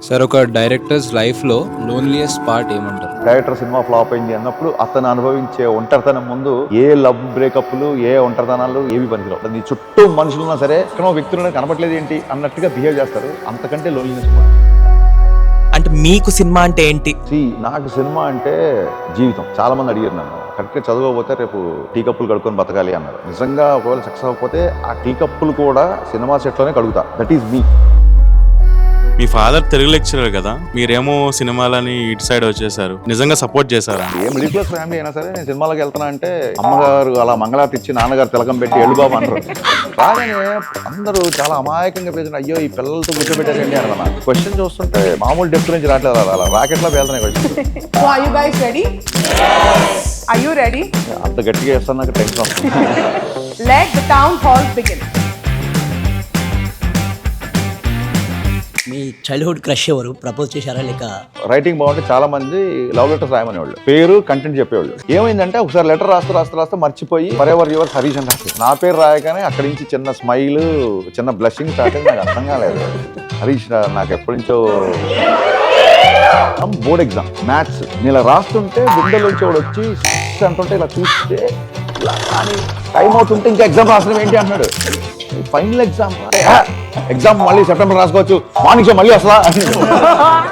Sir, ఒక directors లైఫ్లో loneliest part ఏమంటారు? డైరెక్టర్ సినిమా ఫ్లాప్ అయింది అన్నప్పుడు అతను అనుభవించే ఒంటరితనం ముందు ఏ లవ్ బ్రేకప్లు ఏ ఒంటరితనాలు ఏవి పనికిరావు. నీ చుట్టూ మనుషులున్నా సరే ఎక్కడో వ్యక్తులు కనపట్లేదు ఏంటి అన్నట్టుగా బిహేవ్ చేస్తారు. అంతకంటే లోన్లీనెస్. అంటే మీకు సినిమా అంటే ఏంటి? నాకు సినిమా అంటే జీవితం. చాలా మంది అడిగారు నన్ను, కరెక్ట్గా చదవకపోతే రేపు టీ కప్పులు కడుక్కొని బతకాలి అన్నారు. నిజంగా ఒకవేళ సక్సెస్ అవ్వకపోతే ఆ టీ కప్పులు కూడా సినిమా సెట్లోనే కడుగుతా. That is me. మీ ఫాదర్ తెలుగు లెక్చరర్ కదా, మీరేమో సినిమాలని ఇటు సైడ్ వచ్చేసారు. నిజంగా సపోర్ట్ చేశారా? ఏ మిడిల్ క్లాస్ ఫ్యామిలీ అయినా సరే నేను సినిమాలకు వెళ్తున్నా అంటే అమ్మగారు అలా మంగళార్తి ఇచ్చి నాన్నగారు తిలకం పెట్టి ఎళ్ళు బాబు అంటారు. రాగానే అందరూ చాలా అమాయకంగా పేరు, అయ్యో ఈ పిల్లలతో కూర్చోబెట్టారండి అన్న క్వశ్చన్ చూస్తుంటే మామూలు డెప్త్ నుంచి రావట్లేదు, అలా రాకెట్లా వెళ్తున్నాయి question. So are you guys ready? Yes. Are you ready? అంత గట్టిగా చేస్తాను, నాకు టెన్షన్ వస్తుంది. Let the town hall begin. Me childhood crush ఎవరు? ప్రపోజ్ చేశారా లేక? రైటింగ్ బాగుంటే చాలా మంది లవ్ లెటర్స్ రాయమనేవాళ్ళు, పేరు కంటెంట్ చెప్పేవాళ్ళు. ఏమైందంటే ఒకసారి లెటర్ రాస్తూ మర్చిపోయి ఫరెవర్ యువర్ హరీష్ అని రాసి నా పేరు రాయగానే అక్కడి నుంచి చిన్న స్మైల్, చిన్న బ్లషింగ్ స్టార్ట్ అయింది. నాకు అర్థం కాలేదు. హరీష్ నాకు ఎప్పటి నుంచో బోర్డ్ ఎగ్జామ్ మ్యాథ్స్ నేను ఇలా రాస్తుంటే గుండెలోంచి వాడు వచ్చి అంటుంటే ఇలా చూస్తే ఇలా కానీ టైం అవుతుంటే ఇంకా ఎగ్జామ్ రాసడం ఏంటి అంటున్నాడు. ఫైనల్ ఎగ్జామ్ మళ్ళీ సెప్టెంబర్ రాసుకోవచ్చు, మార్నింగ్ షో మళ్ళీ అసలా.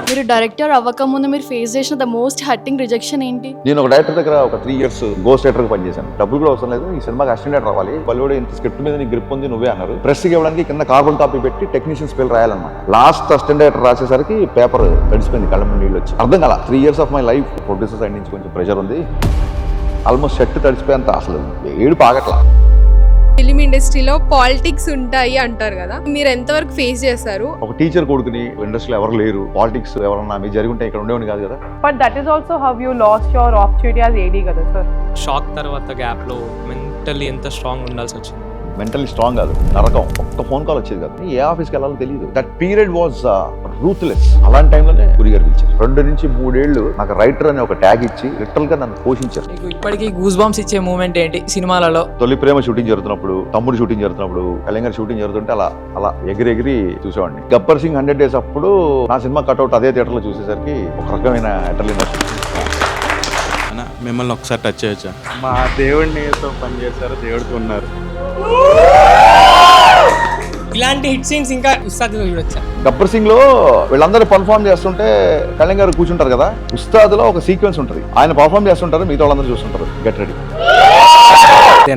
మీరు డైరెక్టర్ అవ్వక ముందు మీరు ఫేస్ చేసిన ద మోస్ట్ హర్టింగ్ రిజెక్షన్ ఏంటి? నేను ఒక డైరెక్టర్ దగ్గర ఒక 3 years గోస్ట్ రైటర్ పనిచేశాను. డబ్బులు కూడా అవసరం లేదు, ఈ సినిమాకి అసిస్టెంట్ డైరెక్టర్ రావాలి, వాళ్ళు కూడా ఇంత స్క్రిప్ట్ మీద నీ గ్రిప్ ఉంది నువ్వే అన్నారు. ప్రెస్ ఇవ్వడానికి కింద కార్బన్ కాపీ పెట్టి టెక్నీషియన్స్ పేరు రాయాలన్నమాట. లాస్ట్ అసిస్టెంట్ డైరెక్టర్ రాసేసరికి పేపర్ తడిసిపోయింది, కళ్ళ ముందు నీళ్ళు వచ్చి. అర్థం కాల. 3 years of my life producer side నుంచి కొంచెం ప్రెషర్ ఉంది. ఆల్మోస్ట్ షర్ట్ తడిసిపోయేంత అసలు ఏడు పాగట్లా. ఫిలిం ఇండస్ట్రీలో పాలిటిక్స్ ఉంటాయి అంటారు కదా, మీరు ఎంతవరకు ఫేస్ చేస్తారు? ఒక టీచర్ కొడుకుని ఇండస్ట్రీలో ఎవరు లేరు, పాలిటిక్స్ ఎవరన్నా మీరు జరుగుంటే ఇక్కడ ఉండేవాడిని కాదు కదా. But that is also how you lost your opportunity as AD కదా sir. షాక్ తర్వాత గ్యాప్లో మెంటల్లీ ఎంత స్ట్రాంగ్ ఉండాల్సి వచ్చింది? మెంటల్లీ స్ట్రాంగ్ కాదు, నరకం. ఒక్క ఫోన్ కాల్ వచ్చేది కాదు, ఏ ఆఫీస్కి వెళ్ళాలో తెలియదు. That period was ruthless. అలాంటి టైంలోనే గురిగారు పిలిచారు. 2 నుంచి 3 ఏళ్ళు నాకు రైటర్ అనే ఒక ట్యాగ్ ఇచ్చి లిటరల్ గా నన్ను పోషించారు. మీకు ఇప్పటికీ గూస్ బంప్స్ ఇచ్చే మూమెంట్ ఏంటి సినిమాలలో? తొలి ప్రేమ షూటింగ్ జరుగుతున్నప్పుడు, తమ్ముడు షూటింగ్ జరుగుతున్నప్పుడు, కళ్యాణ్ షూటింగ్ జరుగుతుంటే అలా అలా ఎగిరెగిరి చూసేవాడిని. గబ్బర్ సింగ్ 100 days అప్పుడు నా సినిమా కట్అవుట్ అదే థియేటర్లో చూసేసరికి ఒక రకమైన అడ్రినలిన్. మిమ్మల్ని ఒకసారి టచ్ చేయొచ్చా? మా దేవుడినితో పనిచేశారు, దేవుడితో ఉన్నారు. ఇలాంటి హిట్ సీన్స్ ఇంకా ఉస్తాద్లో చూడొచ్చా? గబ్బర్ సింగ్ లో వీళ్ళందరూ పర్ఫార్మ్ చేస్తుంటే కళ్యాణ్ గారు కూర్చుంటారు కదా, ఉస్తాద్ లో ఒక సీక్వెన్స్ ఉంటుంది, ఆయన పర్ఫార్మ్ చేస్తుంటారు, మిగతా వాళ్ళందరూ చూస్తుంటారు. Get ready.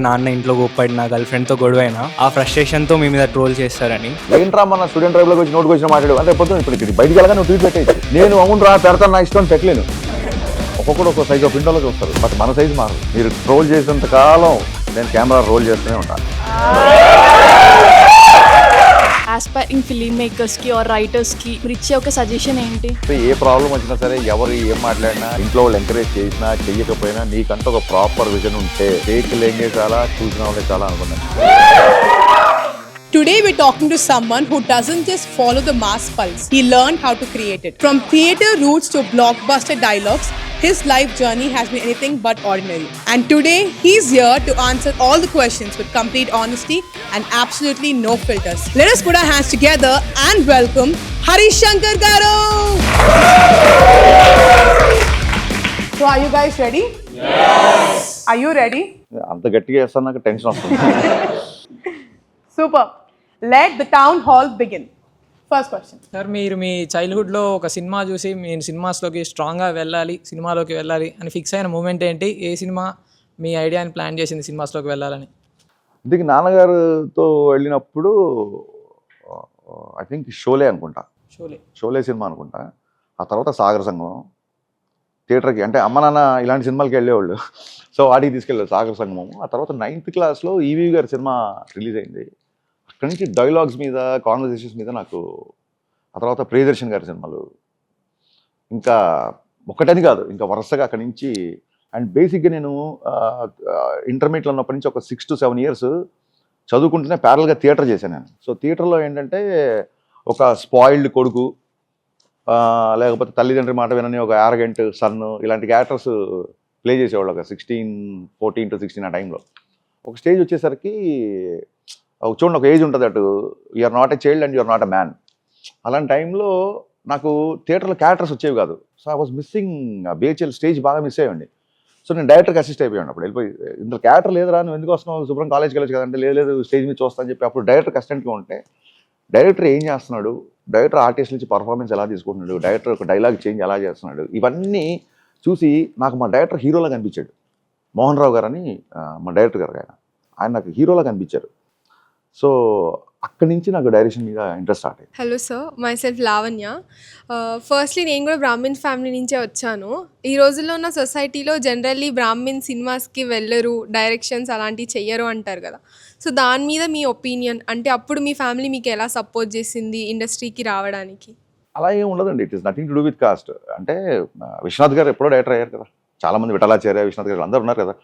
నాన్న ఇంట్లో గొప్పడిన గర్ల్ ఫ్రెండ్ తో గొడవైనా ఆ ఫ్రస్ట్రేషన్ తో మీ మీద ట్రోల్ చేస్తారని. ఏంట్రా మన స్టూడెంట్ డ్రైవ్ లోకి వచ్చి నోటుకు వచ్చిన మాట్లాడు అంటే పొద్దున ఇప్పుడు బయటికి వెళ్ళగా నువ్వు ట్వీట్ పెట్టేయచ్చు. నేను అవును రా పెడతాను, నా ఇష్టం పెట్టలేను. ఒక్కొక్కడు ఒక సైజ్ ఆఫ్ విండోలో చూస్తారు, బట్ మన సైజ్ మారు. మీరు ట్రోల్ చేసినంత కాలం నేను కెమెరా రోల్ చేస్తూనే ఉంటాను. ఆస్పైరింగ్ ఫిలిం మేకర్స్ కి ఆర్ రైటర్స్ కి మీరు ఇచ్చే ఒక సజెషన్ ఏంటి? ఏ ప్రాబ్లం వచ్చినా సరే, ఎవరు ఏం మాట్లాడినా, ఇంట్లో వాళ్ళు ఎంకరేజ్ చేసినా చెయ్యకపోయినా, నీకంటూ ఒక ప్రాపర్ విజన్ ఉంటే చేయలేంగే చాలా, చూసిన వాళ్ళే చాలా అనుకున్నాను. Today we're talking to someone who doesn't just follow the mass pulse. He learned how to create it. From theatre roots to blockbuster dialogues, his life journey has been anything but ordinary. And today he's here to answer all the questions with complete honesty and absolutely no filters. Let us put our hands together and welcome Harish Shankar garu. So are you guys ready? Yes. Are you ready? అంత గట్టిగా చేస్తాను, నాకు tension వస్తుంది. Super. Let the town hall begin. First question. Sir, మీరు మీ చైల్డ్హుడ్లో ఒక cinema చూసి నేను సినిమాస్లోకి స్ట్రాంగ్గా సినిమాలోకి వెళ్ళాలి అని ఫిక్స్ అయిన మూమెంట్ ఏంటి? ఏ సినిమా మీ ఐడియాని ప్లాన్ చేసింది సినిమాస్లోకి వెళ్ళాలని? ఇందుకు నాన్నగారితో వెళ్ళినప్పుడు ఐ థింక్ షోలే అనుకుంటా, షోలే సినిమా అనుకుంటా. ఆ తర్వాత సాగర సంఘం థియేటర్కి, అంటే అమ్మ నాన్న ఇలాంటి సినిమాలకి వెళ్ళేవాళ్ళు, సో వాటికి తీసుకెళ్ళారు సాగర సంగమం. ఆ తర్వాత 9th క్లాస్లో ఈవీ గారి సినిమా రిలీజ్ అయింది. అక్కడి నుంచి డైలాగ్స్ మీద, కాన్వర్సేషన్స్ మీద నాకు, ఆ తర్వాత ప్రియదర్శన్ గారి సినిమాలు, ఇంకా ఒకటని కాదు ఇంకా వరుసగా అక్కడి నుంచి. అండ్ బేసిక్గా నేను ఇంటర్మీడియట్లో ఉన్నప్పటి నుంచి ఒక 6 to 7 years చదువుకుంటూనే ప్యారల్గా థియేటర్ చేశాను నేను. సో థియేటర్లో ఏంటంటే ఒక స్పాయిల్డ్ కొడుకు, లేకపోతే తల్లిదండ్రి మాట వినని ఒక యారగెంట్ సన్, ఇలాంటి క్యారెక్టర్స్ ప్లే చేసేవాళ్ళు. ఒక 14 to 16 ఆ టైంలో. ఒక స్టేజ్ వచ్చేసరికి చూడండి, ఒక ఏజ్ ఉంటుంది, అటు you're not a child and you're not a man. అలాంటి టైంలో నాకు థియేటర్లో క్యారెక్టర్స్ వచ్చేవి కాదు. So I was missing BHL stage బాగా మిస్ అయ్యండి. సో నేను డైరెక్టర్కి అసిస్ట్ అయిపోయాను. అప్పుడు వెళ్ళిపోయి ఇందులో క్యారెక్టర్ లేదురా, నువ్వు ఎందుకు వస్తున్నావు, శుభ్రం కాలేజ్కి వెళ్ళచ్చు కదంటే, లేదు స్టేజ్ మీద చూస్తా అని చెప్పి అప్పుడు డైరెక్టర్కి అసిస్టెంట్గా ఉంటే, డైరెక్టర్ ఏం చేస్తున్నాడు, డైరెక్టర్ ఆర్టిస్ట్ నుంచి పర్ఫార్మెన్స్ ఎలా తీసుకుంటున్నాడు, డైరెక్టర్ ఒక డైలాగ్ చేంజ్ ఎలా చేస్తున్నాడు, ఇవన్నీ చూసి నాకు మా డైరెక్టర్ హీరోలా కనిపించాడు. మోహన్ రావు గారు అని మా డైరెక్టర్ గారు, ఆయన నాకు హీరోలా కనిపించారు. సో అక్కడి నుంచి నాకు డైరెక్షన్ మీద ఇంట్రెస్ట్ స్టార్ట్ అయింది. Hello sir, my self Lavanya. Firstly నేను కూడా బ్రాహ్మిన్ ఫ్యామిలీ నుంచే వచ్చాను. ఈ రోజుల్లో ఉన్న సొసైటీలో జనరల్లీ బ్రాహ్మిన్ సినిమాస్కి వెళ్ళరు, డైరెక్షన్స్ అలాంటివి చెయ్యరు అంటారు కదా. సో దాని మీద మీ ఒపీనియన్, అంటే అప్పుడు మీ ఫ్యామిలీ మీకు ఎలా సపోర్ట్ చేసింది ఇండస్ట్రీకి రావడానికి? అలా ఏం ఉండదండి. It is nothing to do with cost. అంటే విశ్వనాథ్ గారు ఎప్పుడో డైరెక్టర్ అయ్యారు కదా, చాలామంది విఠలాచార్య, విశ్వనాథ్ గారు అందరూ ఉన్నారు కదా.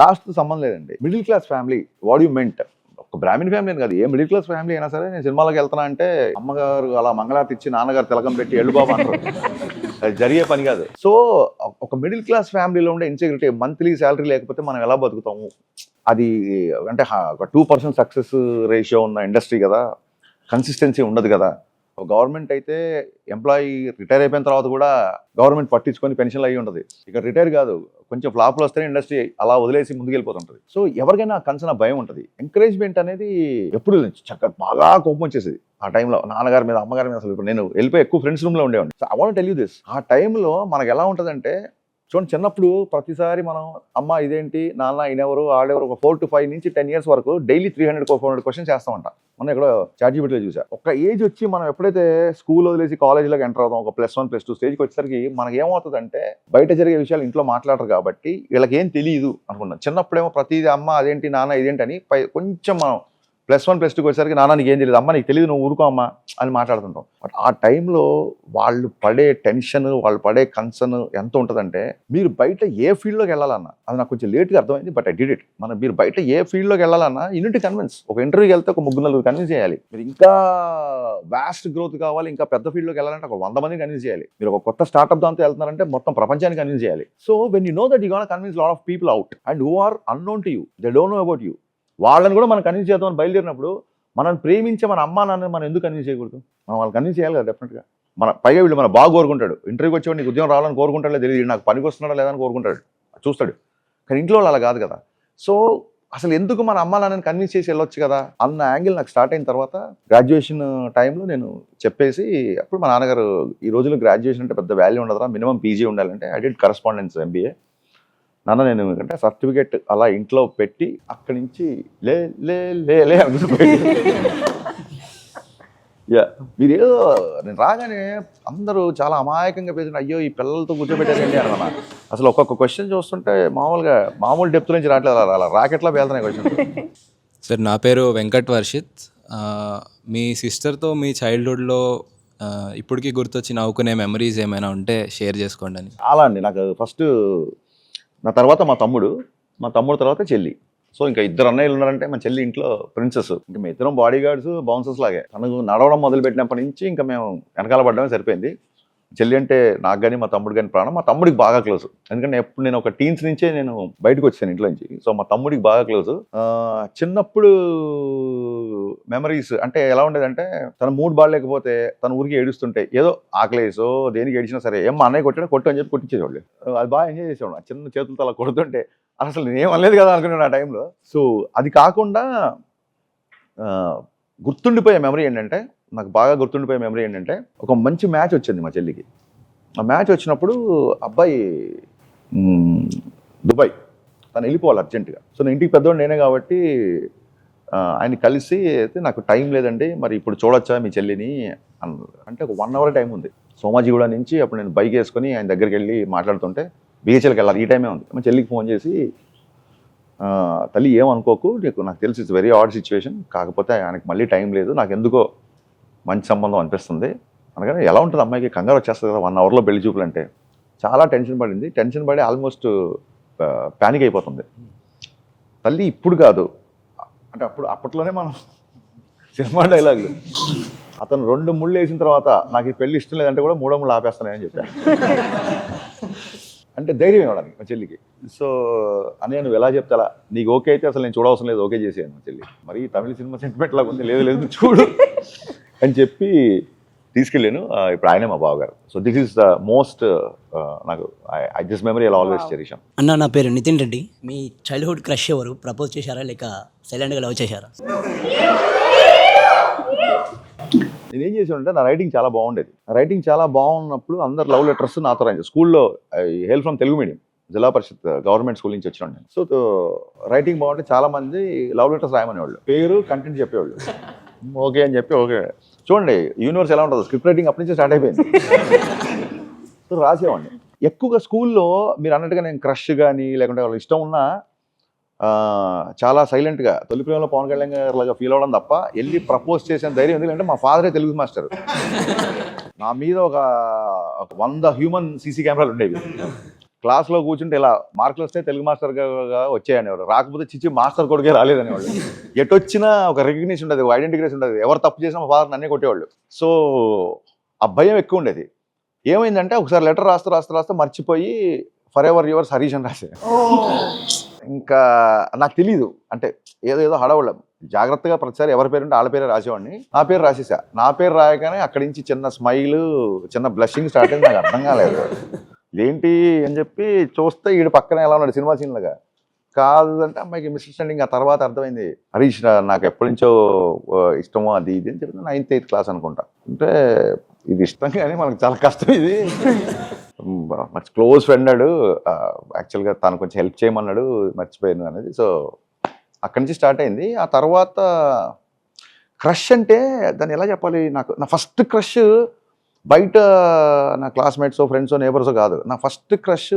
కాస్ట్ సంబంధం లేదండి. Middle class family what you meant, ఒక బ్రాహ్మణ్ ఫ్యామిలీ అని కాదు, ఏ మిడిల్ క్లాస్ ఫ్యామిలీ అయినా సరే నేను సినిమాలకు వెళ్తున్నా అంటే అమ్మగారు అలా మంగళారతి ఇచ్చి నాన్నగారు తిలకం పెట్టి ఎళ్ళు బాబు అంటారు. అది జరిగే పని కాదు. సో ఒక మిడిల్ క్లాస్ ఫ్యామిలీలో ఉండే ఇన్సెక్యూరిటీ, మంత్లీ శాలరీ లేకపోతే మనం ఎలా బతుకుతాము, అది అంటే ఒక 2% సక్సెస్ రేషియో ఉన్న ఇండస్ట్రీ కదా, కన్సిస్టెన్సీ ఉండదు కదా. గవర్నమెంట్ అయితే ఎంప్లాయీ రిటైర్ అయిపోయిన తర్వాత కూడా గవర్నమెంట్ పట్టించుకొని పెన్షన్లు అయ్యి ఉంటుంది. ఇక రిటైర్ కాదు, కొంచెం ఫ్లాప్లు వస్తేనే ఇండస్ట్రీ అలా వదిలేసి ముందుకెళ్ళిపోతుంటుంది. సో ఎవరికైనా కన్సర్న్ భయం ఉంటుంది. ఎంకరేజ్మెంట్ అనేది ఎప్పుడు చక్కగా బాగా కోపం వచ్చేసింది ఆ టైంలో, నాన్నగారి మీద అమ్మగారి మీద. అసలు నేను వెళ్ళిపోయి ఎక్కువ ఫ్రెండ్స్ రూమ్లో ఉండేవాడిని. So I want tell you this, ఆ టైంలో మనకు ఎలా ఉంటుందంటే, చూడండి చిన్నప్పుడు ప్రతిసారి మనం అమ్మ ఇదేంటి, నాన్న ఈయనెవరు, ఆడెవరు, ఒక 4 to 5 నుంచి 10 years వరకు డైలీ 300-400 క్వశ్చన్స్ చేస్తామంట. మనం ఎక్కడో ChatGPTలో చూసా. ఒక ఏజ్ వచ్చి మనం ఎప్పుడైతే స్కూల్ వదిలేసి కాలేజీలోకి ఎంటర్ అవుతాం, ఒక +1 +2 స్టేజ్కి వచ్చేసరికి మనకి ఏమవుతుందంటే, బయట జరిగే విషయాలు ఇంట్లో మాట్లాడరు కాబట్టి వీళ్ళకి ఏం తెలియదు అనుకున్నాం. చిన్నప్పుడేమో ప్రతిదీ అమ్మ అదేంటి, నాన్న ఇదేంటి అని కొంచెం మనం +1 +2కి వచ్చేసరికి నాన్న నీకు ఏం తెలియదు, అమ్మ నీకు తెలియదు, నువ్వు ఊరుకో అమ్మ అని మాట్లాడుతుంటాం. బట్ ఆ టైంలో వాళ్ళు పడే టెన్షన్, వాళ్ళు పడే కన్సర్న్ ఎంత ఉంటుందంటే, మీరు బయట ఏ ఫీల్డ్లోకి వెళ్ళాలన్నా, అది నాకు కొంచెం లేట్గా అర్థమైంది, బట్ ఐ డిడ్ ఇట్. మీరు బయట ఏ ఫీల్డ్లోకి వెళ్ళాలన్నా యూనిట్ కన్విన్స్. ఒక ఇంటర్వ్యూకి వెళ్తే ఒక 3-4 కన్విన్స్ చేయాలి. మీరు ఇంకా వాస్ట్ గ్రోత్ కావాలి, ఇంకా పెద్ద ఫీల్డ్లోకి వెళ్ళాలంటే ఒక 100 మందిని కన్విన్స్ చేయాలి. మీరు ఒక కొత్త స్టార్ట్అప్ దాంతో వెళ్తున్నారంటే మొత్తం ప్రపంచాన్ని కన్విన్స్ చేయాలి. So when you know that you got convince lot of people out and who are unknown to you, they don't know about you, వాళ్ళని కూడా మనం కన్విన్స్ చేద్దామని బయలుదేరినప్పుడు, మనం ప్రేమించే మన అమ్మా నాన్నని మనం ఎందుకు కన్విన్స్ చేయకూడదు? మనం వాళ్ళు కన్విన్స్ చేయాలి కదా డెఫినెట్గా. పైగా వీళ్ళు మన బాగా కోరుకుంటాడు. ఇంటర్వ్యూకి వచ్చేవాడు నీకు ఉద్యోగం రావాలని కోరుకుంటాడో తెలియదు, నాకు పనికి వస్తున్నాడా లేదని కోరుకుంటాడు, చూస్తాడు. కానీ ఇంట్లో వాళ్ళు అలా కాదు కదా. సో అసలు ఎందుకు మన అమ్మా నాన్నని కన్విన్స్ చేసి వెళ్ళొచ్చు కదా అన్న యాంగిల్ నాకు స్టార్ట్ అయిన తర్వాత, గ్రాడ్యుయేషన్ టైంలో నేను చెప్పేసి, అప్పుడు మా నాన్నగారు, ఈ రోజుల్లో గ్రాడ్యుయేషన్ అంటే పెద్ద వాల్యూ ఉండదురా, మినిమం PG ఉండాలంటే, ఐ డిడ్ కరస్పాండెన్స్ MBA. నాన్న నేను ఎందుకంటే సర్టిఫికేట్ అలా ఇంట్లో పెట్టి అక్కడి నుంచి లే లే లే లే అనుకుంటుపోయి, మీరేదో నేను రాగానే అందరూ చాలా అమాయకంగా పేసిన, అయ్యో ఈ పిల్లలతో కూర్చోబెట్టారండి అన్న. అసలు ఒక్కొక్క క్వశ్చన్ చూస్తుంటే మామూలు డెప్త్ నుంచి రావట్లేదు, అలా రాకెట్లా పేలుతున్నాయి క్వశ్చన్. సార్ నా పేరు వెంకట్ వర్షిత్. మీ సిస్టర్తో మీ చైల్డ్హుడ్లో ఇప్పటికీ గుర్తొచ్చి నవ్వుకునే మెమరీస్ ఏమైనా ఉంటే షేర్ చేసుకోండి అని. చాలా అండి. నాకు ఫస్ట్ నా తర్వాత మా తమ్ముడు తర్వాత చెల్లి. సో ఇంకా 2 అన్నయ్యలు ఉన్నారంటే మా చెల్లి ఇంట్లో ప్రిన్సెస్. ఇంకా మేము ఇద్దరం బాడీ గార్డ్స్, బౌన్సర్స్ లాగే. తనకు నడవడం మొదలుపెట్టినప్పటి నుంచి ఇంకా మేము వెనకాల పడ్డమే సరిపోయింది. చెల్లి అంటే నాకు కానీ మా తమ్ముడు కానీ ప్రాణం. మా తమ్ముడికి బాగా క్లోజ్, ఎందుకంటే ఎప్పుడు నేను ఒక టీన్స్ నుంచే నేను బయటకు వచ్చాను ఇంట్లో నుంచి. సో మా తమ్ముడికి బాగా క్లోజ్. చిన్నప్పుడు మెమరీస్ అంటే ఎలా ఉండేదంటే, తన మూడ్ బాగాలేకపోతే తన ఊరికి ఏడుస్తుంటే, ఏదో ఆకలేసో దేనికి ఏడిచినా సరే, ఏమో అన్నయ్య కొట్టు అని చెప్పి కొట్టించేవాళ్ళు. అది బాగా ఎంజాయ్ చేసేవాడు. చిన్న చేతులతో అలా కొడుతుంటే అసలు నేనేం అనలేదు కదా అనుకున్నాను ఆ టైంలో. సో అది కాకుండా గుర్తుండిపోయే మెమరీ ఏంటంటే, నాకు బాగా గుర్తుండిపోయే మెమరీ ఏంటంటే, ఒక మంచి మ్యాచ్ వచ్చింది మా చెల్లికి. ఆ మ్యాచ్ వచ్చినప్పుడు అబ్బాయి దుబాయ్, తను వెళ్ళిపోవాలి అర్జెంటుగా. సో నేను ఇంటికి పెద్దవాడు నేనే కాబట్టి ఆయన కలిసి అయితే, నాకు టైం లేదండి, మరి ఇప్పుడు చూడొచ్చా మీ చెల్లిని అన్నారు. అంటే ఒక 1 hour టైం ఉంది. సోమాజిగూడ నుంచి అప్పుడు నేను బైక్ వేసుకొని ఆయన దగ్గరికి వెళ్ళి మాట్లాడుతుంటే, BHLకి వెళ్ళాలి, ఈ టైమే ఉంది. మా చెల్లికి ఫోన్ చేసి, తల్లి ఏమనుకోకు, నాకు తెలిసి ఇట్స్ వెరీ ఆడ్ సిచ్యువేషన్, కాకపోతే ఆయనకు మళ్ళీ టైం లేదు, నాకు ఎందుకో మంచి సంబంధం అనిపిస్తుంది అనగానే, ఎలా ఉంటుంది అమ్మాయికి, కంగారు వచ్చేస్తుంది కదా 1 hourలో పెళ్లి చూపులు అంటే. చాలా టెన్షన్ పడింది. టెన్షన్ పడి ఆల్మోస్ట్ ప్యానిక్ అయిపోతుంది. తల్లి ఇప్పుడు కాదు అంటే, అప్పట్లోనే మనం సినిమా డైలాగులు, అతను 2 ముళ్ళు వేసిన తర్వాత నాకు ఈ పెళ్లి ఇష్టం లేదంటే కూడా 3వ ముళ్ళు ఆపేస్తానని చెప్పాను. అంటే ధైర్యం ఇవ్వడానికి మా చెల్లికి. సో అని నువ్వు ఎలా చెప్తా, నీకు ఓకే అయితే అసలు నేను చూడవసరం లేదు, ఓకే చేసాను మా చెల్లి. మరి తమిళ సినిమా సెంటిమెంట్ లాగా ఉంది, లేదు చూడు అని చెప్పి తీసుకెళ్ళాను. ఇప్పుడు ఆయనే మా బావగారు. So this is the most నాకు this memory I always cherish. అన్న నా పేరు నితిన్ రెడ్డి. మీ చైల్డ్హుడ్ క్రష్ ఎవరు? ప్రపోజ్ చేశారా లేక సైలెంట్గా లవ్ చేశారా? నేనేం చేశానంటే నా రైటింగ్ చాలా బాగుండేది. రైటింగ్ చాలా బాగున్నప్పుడు అందరు లవ్ లెటర్స్ నాతో రాయించారు. స్కూల్లో హెయిల్ ఫ్రమ్ తెలుగు మీడియం, జిల్లా పరిషత్ గవర్నమెంట్ స్కూల్ నుంచి వచ్చినాను నేను. సో రైటింగ్ బాగుంటే చాలా మంది లవ్ లెటర్స్ రాయమనేవాళ్ళు, పేరు కంటెంట్ చెప్పేవాళ్ళు. ఓకే అని చెప్పి ఓకే. చూడండి యూనివర్స్ ఎలా ఉంటుంది, స్క్రిప్ట్ రైటింగ్ అప్పటి నుంచి స్టార్ట్ అయిపోయింది. సో రాసేవాడిని ఎక్కువగా స్కూల్లో. మీరు అన్నట్టుగా నేను క్రష్ కానీ లేకుంటే వాళ్ళకి ఇష్టం ఉన్నా చాలా సైలెంట్గా తొలి ప్రేమలో పవన్ కళ్యాణ్ గారిలాగా ఫీల్ అవ్వడం తప్ప వెళ్ళి ప్రపోజ్ చేసిన ధైర్యం ఎందుకంటే మా ఫాదరే తెలుగు మాస్టర్. నా మీద ఒక 100 హ్యూమన్ సీసీ కెమెరాలు ఉండేవి. క్లాస్లో కూర్చుంటే ఇలా మార్కులు వస్తే తెలుగు మాస్టర్గా వచ్చాయనేవాడు, రాకపోతే చిచ్చి మాస్టర్ కొడుకే రాలేదనేవాళ్ళు. ఎటొచ్చినా ఒక రికగ్నిషన్ ఉండేది, ఒక ఐడెంటిఫికేషన్ ఉండేది. ఎవరు తప్పు చేసినా మా ఫాదర్ నన్నే కొట్టేవాళ్ళు. సో ఆ భయం ఎక్కువ ఉండేది. ఏమైందంటే ఒకసారి లెటర్ రాస్తూ మర్చిపోయి ఫర్ ఎవర్ యువర్స్ హరీష్ అని రాసే. ఇంకా నాకు తెలీదు, అంటే ఏదో హడవడం జాగ్రత్తగా ప్రతిసారి ఎవరి పేరు ఉంటే వాళ్ళ పేరే రాసేవాడిని. నా పేరు రాసేసా. నా పేరు రాయగానే అక్కడి నుంచి చిన్న స్మైల్, చిన్న బ్లషింగ్ స్టార్ట్ అయింది. నాకు అర్థం కాలేదు ఇదేంటి అని చెప్పి చూస్తే ఈడు పక్కన ఎలా ఉన్నాడు సినిమా సీన్లుగా. కాదంటే అమ్మాయికి మిస్అండర్స్టాండింగ్. ఆ తర్వాత అర్థమైంది హరీష్ నాకు ఎప్పటి నుంచో ఇష్టమో అది ఇది అని చెప్పి 9th 8th క్లాస్ అనుకుంటా. అంటే ఇది ఇష్టం కానీ మనకు చాలా కష్టం. ఇది మచ్ క్లోజ్ ఫ్రెండ్ అడు, యాక్చువల్గా తను కొంచెం హెల్ప్ చేయమన్నాడు, మర్చిపోయాను అనేది. సో అక్కడి నుంచి స్టార్ట్ అయింది. ఆ తర్వాత క్రష్ అంటే దాన్ని ఎలా చెప్పాలి, నాకు నా ఫస్ట్ క్రష్ బయట నా క్లాస్మేట్స్ ఫ్రెండ్స్ నేబర్స్ కాదు. నా ఫస్ట్ క్రష్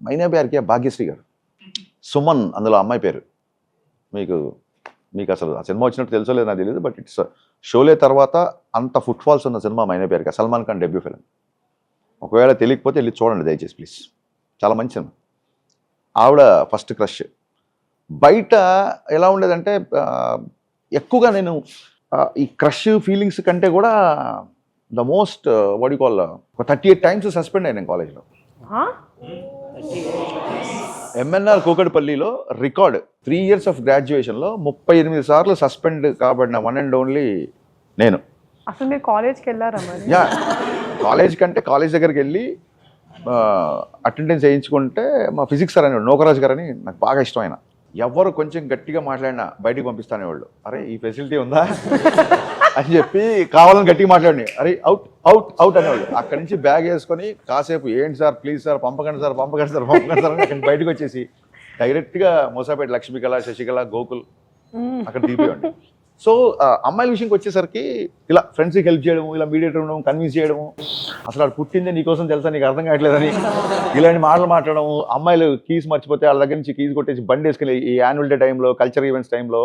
మైనాబిఆర్కే భాగ్యశ్రీ గారు, సుమన్ అందులో అమ్మాయి పేరు. మీకు అసలు ఆ సినిమా వచ్చినట్టు తెలుసో లేదు నాకు తెలియదు, బట్ ఇట్స్ షోలే తర్వాత అంత ఫుట్ ఫాల్స్ ఉన్న సినిమా మైనాబిఆర్కే, సల్మాన్ ఖాన్ డెబ్యూ ఫిల్మ్. ఒకవేళ తెలియకపోతే వెళ్ళి చూడండి దయచేసి ప్లీజ్, చాలా మంచి సినిమా. ఆవిడ ఫస్ట్ క్రష్. బయట ఎలా ఉండేదంటే ఎక్కువగా నేను ఈ క్రష్ ఫీలింగ్స్ కంటే కూడా the most what you call ఒక 38 times సస్పెండ్ అయినా కాలేజ్లో. ఎంఎన్ఆర్ కూకట్పల్లిలో రికార్డ్ 3 years ఆఫ్ గ్రాడ్యుయేషన్లో 38 సార్లు సస్పెండ్ కాబడిన వన్ అండ్ ఓన్లీ నేను. అసలు మీరు కాలేజ్కి వెళ్ళారా మరి? యా, కాలేజ్ కంటే కాలేజ్ దగ్గరికి వెళ్ళి అటెండెన్స్ వేయించుకుంటే మా ఫిజిక్స్ సార్ అనేవాడు, నోకరాజ్ గారు అని, నాకు బాగా ఇష్టం ఆయన. ఎవరు కొంచెం గట్టిగా మాట్లాడినా బయటికి పంపిస్తానేవాళ్ళు. అరే ఈ ఫెసిలిటీ ఉందా అని చెప్పి కావాలని గట్టిగా మాట్లాడి, అరే అవుట్ అవుట్ అవుట్ అనేవాళ్ళు. అక్కడి నుంచి బ్యాగ్ వేసుకొని కాసేపు ఏంటి సార్ ప్లీజ్ సార్ పంపకండి సార్ పంపకండి సార్ పంపకండి సార్ అని అక్కడి బయటకు వచ్చేసి డైరెక్ట్గా మోసాపేట లక్ష్మీకళ, శశికళ, గోకుల్ అక్కడ దిగిపోయాడు. సో అమ్మాయిల విషయంకి వచ్చేసరికి ఇలా ఫ్రెండ్స్కి హెల్ప్ చేయడము, ఇలా మీడియేటర్ ఉండడం, కన్విన్స్ చేయడము, అసలు అది పుట్టిందే నీకోసం తెలుసా, నీకు అర్థం కావట్లేదని ఇలాంటి మాటలు మాట్లాడము. అమ్మాయిలు కీస్ మర్చిపోతే వాళ్ళ దగ్గర నుంచి కీస్ కొట్టేసి బండి వేసుకెళ్ళి ఈ యాన్యువల్ డే టైంలో, కల్చరల్ ఈవెంట్స్ టైంలో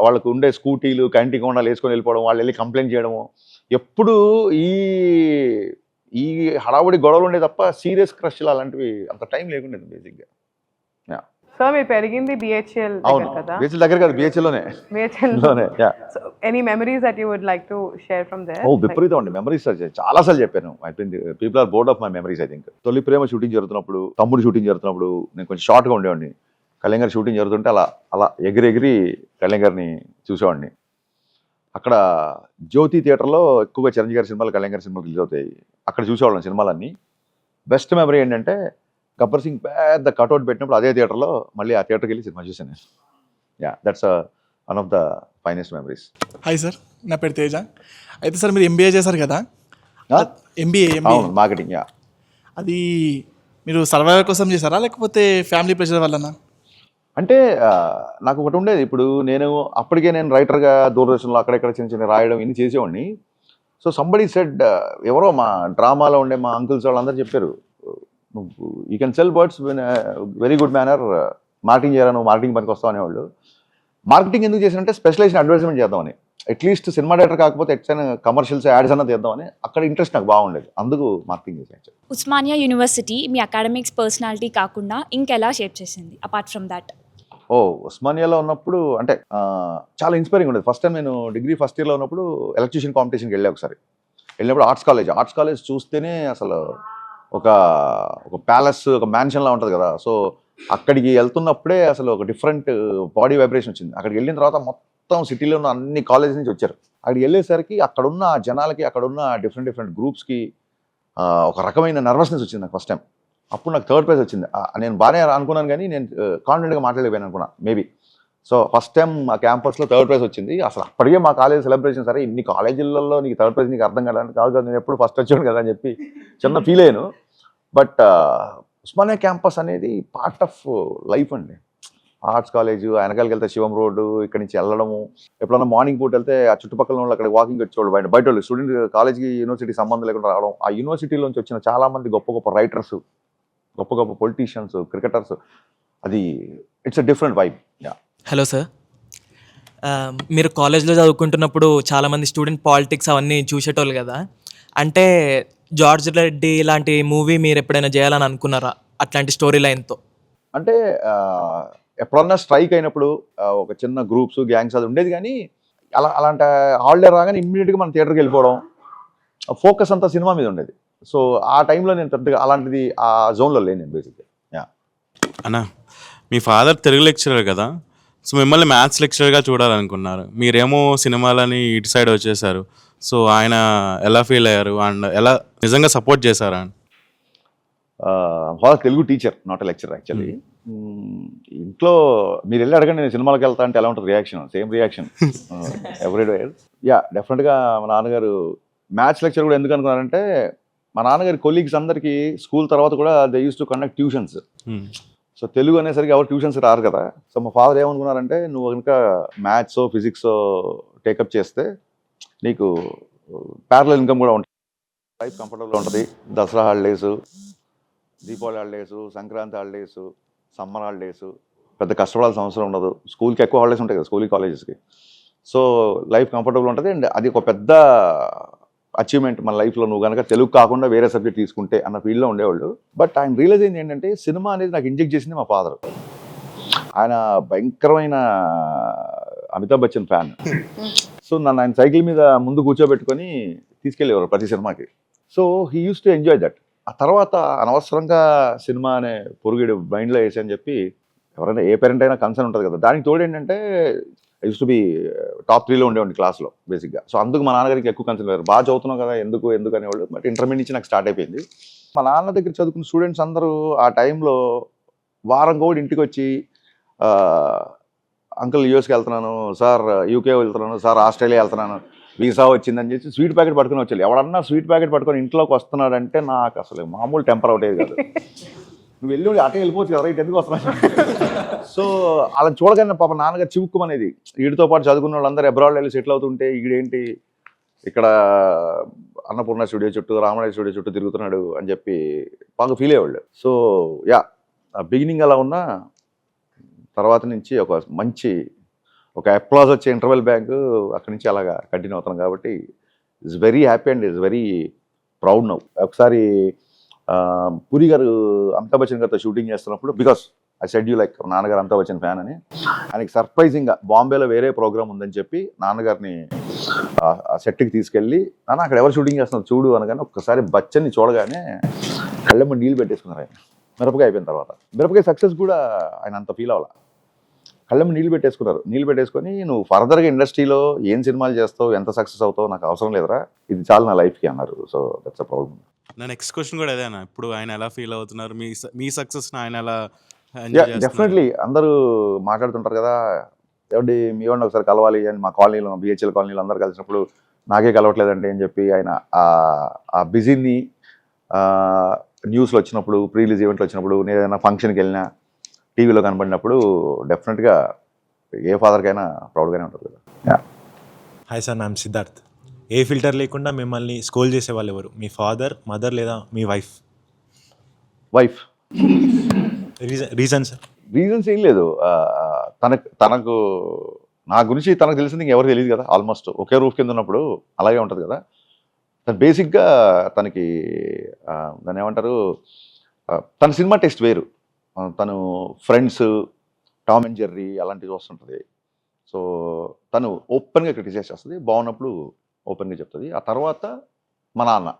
వాళ్ళకు ఉండే స్కూటీలు కంటి కొండలు వేసుకొని వెళ్ళిపోవడం, వాళ్ళు వెళ్ళి కంప్లైంట్ చేయడము. ఎప్పుడు ఈ హడావుడి గొడవలు ఉండే తప్ప సీరియస్ క్రష్లు అలాంటివి అంత టైం లేకుండేది బేసిక్గా. సార్ మీరు పెరిగింది BHL అవును, కదా? BHL దగ్గర కాదు, BHLలోనే. So, any memories that you would like to share from there? విపరీతం అండి మెమరీస్. చాలా సార్లు చెప్పాను. I think people are bored of my memories. I think Tholi Prema shooting జరుగుతున్నప్పుడు, తమ్ముడు షూటింగ్ జరుగుతున్నప్పుడు నేను కొంచెం షార్ట్గా ఉండేవాడిని. కళ్యాణ్ గారు షూటింగ్ జరుగుతుంటే అలా ఎగిరి కళ్యాణ్ గారిని చూసేవాడిని. అక్కడ జ్యోతి థియేటర్లో ఎక్కువగా చిరంజీవి గారి సినిమాలు, కళ్యాణ్ గారి సినిమాలు రిలీజ్ అవుతాయి. అక్కడ చూసేవాళ్ళం సినిమాలన్నీ. బెస్ట్ మెమరీ ఏంటంటే గబ్బర్ సింగ్ పెద్ద కట్అవుట్ పెట్టినప్పుడు అదే థియేటర్లో మళ్ళీ ఆ థియేటర్కి వెళ్ళి సినిమా చూసాను నేను. Yeah, that's one of the finest memories. Hi sir, నా పేరు తేజ. అయితే సార్ మీరు MBA చేశారు కదా? MBA అవును, మార్కెటింగ్. యా, అది మీరు సర్వైవల్ కోసం చేశారా లేకపోతే ఫ్యామిలీ ప్రెషర్ వల్లనా? అంటే నాకు ఒకటి ఉండేది. ఇప్పుడు నేను అప్పటికే నేను రైటర్గా దూరదర్శన్లో అక్కడెక్కడ చిన్న చిన్న రాయడం ఇన్ని చేసేవాడిని. సో సంబడి సెడ్, ఎవరో మా డ్రామాలో ఉండే మా అంకుల్స్ వాళ్ళందరూ చెప్పారు, you can sell birds in very good manner, marketing చేయాలి, నువ్వు మార్కెటింగ్ పనికి వస్తావు అనేవాళ్ళు. మార్కెటింగ్ ఎందుకు చేశానంటే స్పెషలైజేషన్ అడ్వర్టైజ్మెంట్ చేద్దామని, అట్లీస్ట్ సినిమా డైరెక్టర్ కాకపోతే ఎట్లయినా కమర్షియల్స్ యాడ్స్ అన్న చేద్దామని అక్కడ ఇంట్రెస్ట్ నాకు బాగుండేది, అందుకు మార్కెటింగ్ చేశాను. ఉస్మానియా యూనివర్సిటీ మీ అకాడమిక్స్ పర్సనాలిటీ కాకుండా ఇంకెలా షేప్ చేసింది అపార్ట్ ఫ్రమ్ దాట్? ఉస్మానియాలో ఉన్నప్పుడు అంటే చాలా ఇన్స్పైరింగ్ ఉండేది. ఫస్ట్ టైం నేను డిగ్రీ ఫస్ట్ ఇయర్లో ఉన్నప్పుడు ఎలక్ట్రీషియన్ కాంపిటీషన్కి వెళ్ళా. ఒకసారి వెళ్ళినప్పుడు ఆర్ట్స్ కాలేజ్ చూస్తేనే అసలు ఒక ప్యాలెస్, ఒక మ్యాన్షన్లా ఉంటుంది కదా. సో అక్కడికి వెళ్తున్నప్పుడే అసలు ఒక డిఫరెంట్ బాడీ వైబ్రేషన్ వచ్చింది. అక్కడికి వెళ్ళిన తర్వాత మొత్తం సిటీలో ఉన్న అన్ని కాలేజ్ నుంచి వచ్చారు. అక్కడికి వెళ్ళేసరికి అక్కడున్న ఆ జనాలకి, అక్కడున్న డిఫరెంట్ గ్రూప్స్కి ఒక రకమైన నర్వస్నెస్ వచ్చింది నాకు ఫస్ట్ టైం. అప్పుడు నాకు థర్డ్ ప్రైజ్ వచ్చింది. నేను బాగానే అనుకున్నాను కానీ నేను కాన్ఫిడెంట్గా మాట్లాడలేకపోయాను అనుకున్నా మేబీ. సో ఫస్ట్ టైం ఆ క్యాంపస్లో థర్డ్ ప్రైజ్ వచ్చింది. అసలు అప్పటికే మా కాలేజ్ సెలబ్రేషన్, సరే ఇన్ని కాలేజీలలో నీకు థర్డ్ ప్రైజ్ నీకు అర్థం కాదు కదా, నేను ఎప్పుడు ఫస్ట్ వచ్చాను కదా అని చెప్పి చిన్న ఫీల్ అయ్యాను. బట్ ఉస్మానియా క్యాంపస్ అనేది పార్ట్ ఆఫ్ లైఫ్ అండి. ఆర్ట్స్ కాలేజు, వెనకాలకి వెళ్తే శివం రోడ్డు, ఇక్కడి నుంచి వెళ్ళడము, ఎప్పుడన్నా మార్నింగ్ పూట వెళ్తే ఆ చుట్టుపక్కల వాళ్ళు అక్కడ వాకింగ్ వచ్చేవాళ్ళు, బయట వాళ్ళు స్టూడెంట్ కాలేజ్కి యూనివర్సిటీ సంబంధం లేకుండా రావడం. ఆ యూనివర్సిటీలోంచి వచ్చిన చాలామంది గొప్ప రైటర్స్, గొప్ప పొలిటీషియన్స్, క్రికెటర్స్, అది it's a different vibe. Hello sir, మీరు కాలేజ్లో చదువుకుంటున్నప్పుడు చాలామంది స్టూడెంట్ పాలిటిక్స్ అవన్నీ చూసేటోళ్ళు కదా, అంటే జార్జ్ రెడ్డి లాంటి మూవీ మీరు ఎప్పుడైనా చేయాలని అనుకున్నారా అట్లాంటి స్టోరీ లైన్తో? అంటే ఎప్పుడన్నా స్ట్రైక్ అయినప్పుడు ఒక చిన్న గ్రూప్స్, గ్యాంగ్స్ అది ఉండేది, కానీ అలాంటి హాలిడే రాగానే ఇమ్మీడియట్గా మనం థియేటర్కి వెళ్ళిపోవడం, ఫోకస్ అంతా సినిమా మీద ఉండేది. సో ఆ టైంలో నేను పెద్దగా అలాంటిది ఆ జోన్లో లేను నేను బేసిక్గా. అన్నా, మీ ఫాదర్ తెలుగు లెక్చరర్ కదా, సో మిమ్మల్ని మ్యాథ్స్ లెక్చరర్గా చూడాలనుకున్నారు, మీరేమో సినిమాలని ఇటు సైడ్ వచ్చేసారు. సో ఆయన ఎలా ఫీల్ అయ్యారు అండ్ ఎలా నిజంగా సపోర్ట్ చేశారా? Father Telugu teacher, not a lecturer actually. ఇంట్లో మీరు వెళ్ళి అడగండి నేను సినిమాలకు వెళ్తా అంటే ఎలా ఉంటుంది రియాక్షన్, సేమ్ రియాక్షన్ ఎవ్రీడే. డెఫినెట్గా మా నాన్నగారు మ్యాథ్స్ లెక్చర్ కూడా ఎందుకు అనుకున్నారంటే, మా నాన్నగారి కొలీగ్స్ అందరికీ స్కూల్ తర్వాత కూడా they use to conduct tuitions. So Telugu అనేసరికి ఎవరు ట్యూషన్స్ రారు కదా. సో మా ఫాదర్ ఏమనుకున్నారంటే, నువ్వు కనుక మ్యాథ్స్, ఫిజిక్స్ టేకప్ చేస్తే నీకు ప్యారలల్ ఇన్కమ్ కూడా ఉంటుంది, లైఫ్ కంఫర్టబుల్గా ఉంటుంది. Dasara holidays, Deepavali holidays, Sankranti holidays, summer holidays, పెద్ద కష్టపడాల్సిన అవసరం ఉండదు. స్కూల్కి ఎక్కువ హాలిడేస్ ఉంటాయి కదా, స్కూల్కి కాలేజెస్కి. సో లైఫ్ కంఫర్టబుల్ ఉంటుంది. అండ్ అది ఒక పెద్ద అచీవ్మెంట్ మన లైఫ్లో, నువ్వు కనుక తెలుగు కాకుండా వేరే సబ్జెక్ట్ తీసుకుంటే అన్న ఫీల్డ్లో ఉండేవాళ్ళు. బట్ ఆయన రియలైజ్ అయింది ఏంటంటే, సినిమా అనేది నాకు ఇంజెక్ట్ చేసింది మా ఫాదర్. ఆయన భయంకరమైన అమితాబ్ బచ్చన్ ఫ్యాన్. సో నన్ను ఆయన సైకిల్ మీద ముందు కూర్చోబెట్టుకొని తీసుకెళ్ళేవారు ప్రతి సినిమాకి. So he use to enjoy that. ఆ తర్వాత అనవసరంగా సినిమా అనే పొరుగిడు మైండ్లో వేసి అని చెప్పి, ఎవరైనా ఏ పేరెంట్ అయినా కన్సర్న్ ఉంటుంది కదా. దానికి తోడు ఏంటంటే, I use to be top 3లో ఉండేవాడిని క్లాస్లో బేసిక్గా. సో అందుకు మా నాన్నగారికి ఎక్కువ కన్సర్న్ లేదు, బాగా చదువుతున్నావు కదా ఎందుకు అనేవాళ్ళు. బట్ ఇంటర్మీడియట్ నుంచి నాకు స్టార్ట్ అయిపోయింది. మా నాన్న దగ్గర చదువుకున్న స్టూడెంట్స్ అందరూ ఆ టైంలో వారం కూడా ఇంటికి వచ్చి, అంకుల్ యూఎస్కి వెళ్తున్నాను సార్, యూకే వెళ్తున్నాను సార్, ఆస్ట్రేలియా వెళ్తున్నాను, వీసా వచ్చిందని చెప్పి స్వీట్ ప్యాకెట్ పట్టుకుని వచ్చేది. ఎవడన్నా స్వీట్ ప్యాకెట్ పట్టుకొని ఇంట్లోకి వస్తున్నాడంటే నాకు అసలు మామూలు టెంపర్ అవుట్ అయ్యేది కాదు. నువ్వు వెళ్ళి అటే వెళ్ళిపోవచ్చు కదా, రైట్ ఎందుకు వస్తున్నాను. సో అలా చూడగానే పాప నాన్నగారు చివుక్కుమనేది. వీడితో పాటు చదువుకున్న వాళ్ళందరూ అబ్రాడ్ వెళ్ళి సెటిల్ అవుతుంటే, ఈడేంటి ఇక్కడ అన్నపూర్ణ స్టూడియో చుట్టూ, రామరాయ స్టూడియో చుట్టూ తిరుగుతున్నాడు అని చెప్పి బాగా ఫీల్ అయ్యేవాళ్ళు. సో బిగినింగ్ అలా ఉన్న తర్వాత నుంచి ఒక అప్లాజ్ వచ్చే ఇంటర్వెల్ బ్యాంకు అక్కడి నుంచి అలాగా కంటిన్యూ అవుతున్నాం. కాబట్టి it's very happy and it's very proud now. ఒకసారి పూరి గారు అమితాబ్ బచ్చన్ గారితో షూటింగ్ చేస్తున్నప్పుడు, because I said you like నాన్నగారు అమితాబ్ బచ్చన్ ఫ్యాన్ అని, ఆయనకి సర్ప్రైజింగ్గా బాంబేలో వేరే ప్రోగ్రామ్ ఉందని చెప్పి నాన్నగారిని ఆ సెట్కి తీసుకెళ్ళి, నాన్న అక్కడ ఎవరు షూటింగ్ చేస్తున్నారు చూడు అనగానే ఒక్కసారి బచ్చన్ని చూడగానే కళ్ళెమ్మ నీళ్ళు పెట్టేసుకున్నారు ఆయన. మిరపకాయ అయిపోయిన తర్వాత, మిరపకాయ సక్సెస్ కూడా ఆయన అంత ఫీల్ అవ్వాలి. కళ్ళెమ్మ నీళ్ళు పెట్టేసుకున్నారు. నీళ్ళు పెట్టేసుకొని, నువ్వు ఫర్దర్గా ఇండస్ట్రీలో ఏం సినిమాలు చేస్తావు, ఎంత సక్సెస్ అవుతావు నాకు అవసరం లేదురా, ఇది చాలు నా లైఫ్కి అన్నారు. So that's a proud. నా నెక్స్ట్ క్వశ్చన్ కూడా అదేనా, ఇప్పుడు ఆయన ఎలా ఫీల్ అవుతున్నారు, మీ సక్సెస్ ఆయన ఎలా? డెఫినెట్లీ అందరూ మాట్లాడుతుంటారు కదా, మీ వాడిని ఒకసారి కలవాలి అని. మా కాలనీలో, బిహెచ్ఎల్ కాలనీలో అందరూ కలిసినప్పుడు నాకే కలవట్లేదంటే అని చెప్పి ఆయన ఆ బిజీని న్యూస్లో వచ్చినప్పుడు, ప్రీ రిలీజ్ ఈవెంట్లో వచ్చినప్పుడు, నేను ఏదైనా ఫంక్షన్కి వెళ్ళినా, టీవీలో కనబడినప్పుడు డెఫినెట్గా ఏ ఫాదర్కైనా ప్రౌడ్గానే ఉంటుంది కదా. Hi sir, I'm Siddharth. A filter లేకుండా మిమ్మల్ని స్కోల్ చేసేవాళ్ళు ఎవరు, మీ ఫాదర్, మదర్ లేదా మీ వైఫ్? Reason sir? రీజన్స్ ఏం లేదు. తనకు నా గురించి తనకు తెలిసింది ఇంకెవరు తెలియదు కదా. ఆల్మోస్ట్ ఒకే రూఫ్ కింద ఉన్నప్పుడు అలాగే ఉంటుంది కదా. తను బేసిక్గా తనకి దాన్ని ఏమంటారు, తన సినిమా టేస్ట్ వేరు. తను ఫ్రెండ్స్, టామ్ అండ్ జెర్రీ అలాంటివి వస్తుంటుంది. సో తను ఓపెన్గా క్రిటిసైజ్ చేస్తుంది, బాగున్నప్పుడు ఓపెన్గా చెప్తుంది. ఆ తర్వాత మా నాన్న,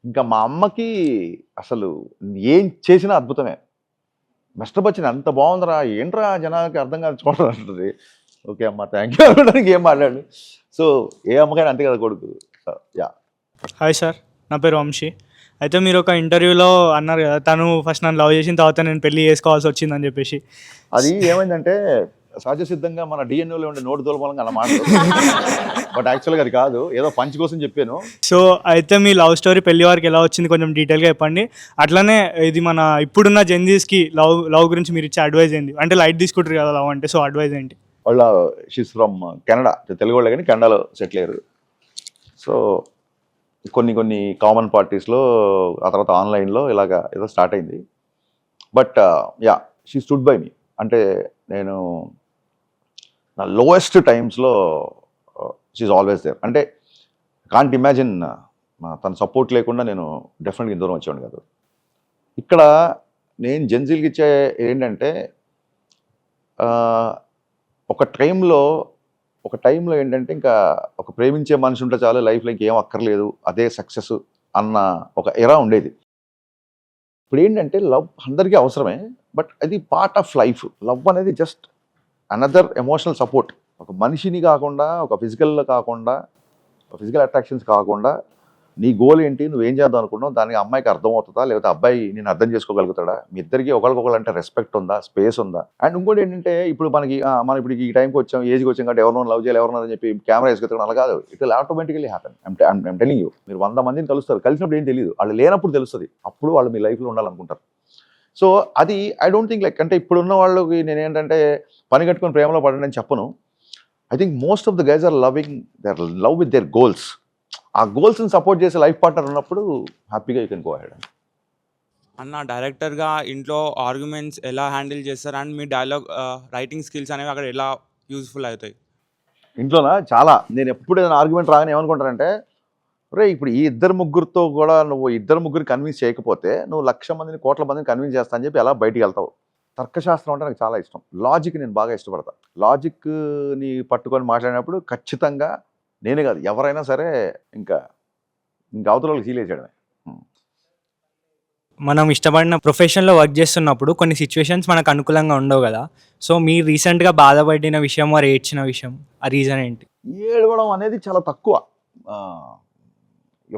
ఇంకా మా అమ్మకి అసలు ఏం చేసినా అద్భుతమే. మిస్టర్ బచ్చన్ అంత బాగుందిరా, ఏంట్రా జనాలకి అర్థం కాదు చూడాలంటుంది. ఓకే అమ్మ థ్యాంక్ యూ అనడానికి ఏం మాట్లాడు. సో ఏ అమ్మకైనా అంతే కదా కొడుకు. యా. హాయ్ సార్, నా పేరు వంశీ. అయితే మీరు ఒక ఇంటర్వ్యూలో అన్నారు కదా, తను ఫస్ట్ నన్ను లవ్ చేసిన తర్వాత నేను పెళ్లి చేసుకోవాల్సి వచ్చిందని చెప్పేసి. అది ఏమైందంటే సహజ సిద్ధంగా మన డిఎన్ఏలో ఉండే నోటు దూలమూలంగా అలా మాట, బట్ యాక్చువల్గా అది కాదు, ఏదో పంచ్ కోసం చెప్పాను. సో అయితే మీ లవ్ స్టోరీ పెళ్లి వారికి ఎలా వచ్చింది కొంచెం డీటెయిల్గా చెప్పండి. అట్లానే ఇది మన ఇప్పుడున్న జెన్జీస్కి లవ్ గురించి మీరు ఇచ్చే అడ్వైజ్ ఏంటి? అంటే లైట్ తీసుకుంటారు కదా లవ్ అంటే, సో అడ్వైజ్ ఏంటి? వాళ్ళ షీస్ ఫ్రమ్ కెనడా, తెలుగు వాళ్ళే కానీ కెనడాలో సెటిల్ అయ్యారు. సో కొన్ని కామన్ పార్టీస్లో, ఆ తర్వాత ఆన్లైన్లో ఇలాగా ఏదో స్టార్ట్ అయింది. But yeah, she stood by me. అంటే నేను నా లోయెస్ట్ టైమ్స్లో షీఈ్ ఆల్వేస్ దేర్. అంటే కాంట్ ఇమాజిన్ తన సపోర్ట్ లేకుండా నేను డెఫినెట్గా దూరం వచ్చేవాడిని కాదు. ఇక్కడ నేను జెన్జీలకి ఇచ్చే ఏంటంటే, ఒక టైంలో ఏంటంటే ఇంకా ఒక ప్రేమించే మనిషి ఉంటే చాలు, లైఫ్లో ఇంకేం అక్కర్లేదు, అదే సక్సెస్ అన్న ఒక ఎరా ఉండేది. ఇప్పుడు ఏంటంటే లవ్ అందరికీ అవసరమే, బట్ అది పార్ట్ ఆఫ్ లైఫ్. లవ్ అనేది జస్ట్ అనదర్ ఎమోషనల్ సపోర్ట్. ఒక మనిషిని కాకుండా, ఒక ఫిజికల్ అట్రాక్షన్స్ కాకుండా, నీ గోల్ ఏంటి, నువ్వేం చేద్దాం అనుకున్నావు, దానికి అమ్మాయికి అర్థమవుతుందా, లేకపోతే అబ్బాయి నేను అర్థం చేసుకోగలుగుతాడా, మీ ఇద్దరికి ఒకరికొకరు అంటే రెస్పెక్ట్ ఉందా, స్పేస్ ఉందా. అండ్ ఇంకోటి ఏంటంటే, ఇప్పుడు మనం ఇప్పుడు ఈ టైంకి వచ్చాం, ఏజ్కి వచ్చాం కాబట్టి ఎవరినో లవ్ చేయాలి, ఎవరినో అని చెప్పి కెమెరా వేసుకొచ్చాం, అలా కాదు. It will automatically happen. I'm telling you. మీరు 100 మందిని కలుస్తారు, కలిసినప్పుడు ఏం తెలియదు, వాళ్ళు లేనప్పుడు తెలుస్తుంది, అప్పుడు వాళ్ళు మీ లైఫ్లో ఉండాలనుకుంటారు. సో అది ఐ డోంట్ థింక్ లైక్, అంటే ఇప్పుడున్న వాళ్ళకి నేను ఏంటంటే పని కట్టుకొని ప్రేమలో పడండి అని చెప్పను. I think most of the guys are love with their goals. ఆ గోల్స్ని సపోర్ట్ చేసే లైఫ్ పార్ట్నర్ ఉన్నప్పుడు హ్యాపీగా యూ కెన్ గో అహెడ్. అన్న డైరెక్టర్గా ఇంట్లో ఆర్గ్యుమెంట్స్ ఎలా హ్యాండిల్ చేస్తారు, and me dialogue writing skills అనేవి అక్కడ ఎలా యూజ్ఫుల్ అవుతాయి? ఇంట్లోనా చాలా, నేను ఎప్పుడు ఏదైనా ఆర్గ్యుమెంట్ రాగానే ఏమనుకుంటానంటే, రే ఇప్పుడు ఈ ఇద్దరు ముగ్గురితో కూడా నువ్వు ఇద్దరు ముగ్గురు కన్విన్స్ చేయకపోతే నువ్వు 1,00,000 మందిని, కోట్ల మందిని కన్విన్స్ చేస్తా అని చెప్పి ఎలా బయటికి వెళ్తావు. తర్కశాస్త్రం అంటే నాకు చాలా ఇష్టం. లాజిక్ నేను బాగా ఇష్టపడతాను. లాజిక్ని పట్టుకొని మాట్లాడినప్పుడు ఖచ్చితంగా నేనే కాదు ఎవరైనా సరే ఇంకా అవతల వాళ్ళకి ఫీల్ చేయడమే. మనం ఇష్టపడిన ప్రొఫెషన్లో వర్క్ చేస్తున్నప్పుడు కొన్ని సిచ్యువేషన్స్ మనకు అనుకూలంగా ఉండవు కదా. సో మీరు రీసెంట్గా బాధపడిన విషయం, వారు ఏడ్చిన విషయం, ఆ రీజన్ ఏంటి? ఏడవడం అనేది చాలా తక్కువ.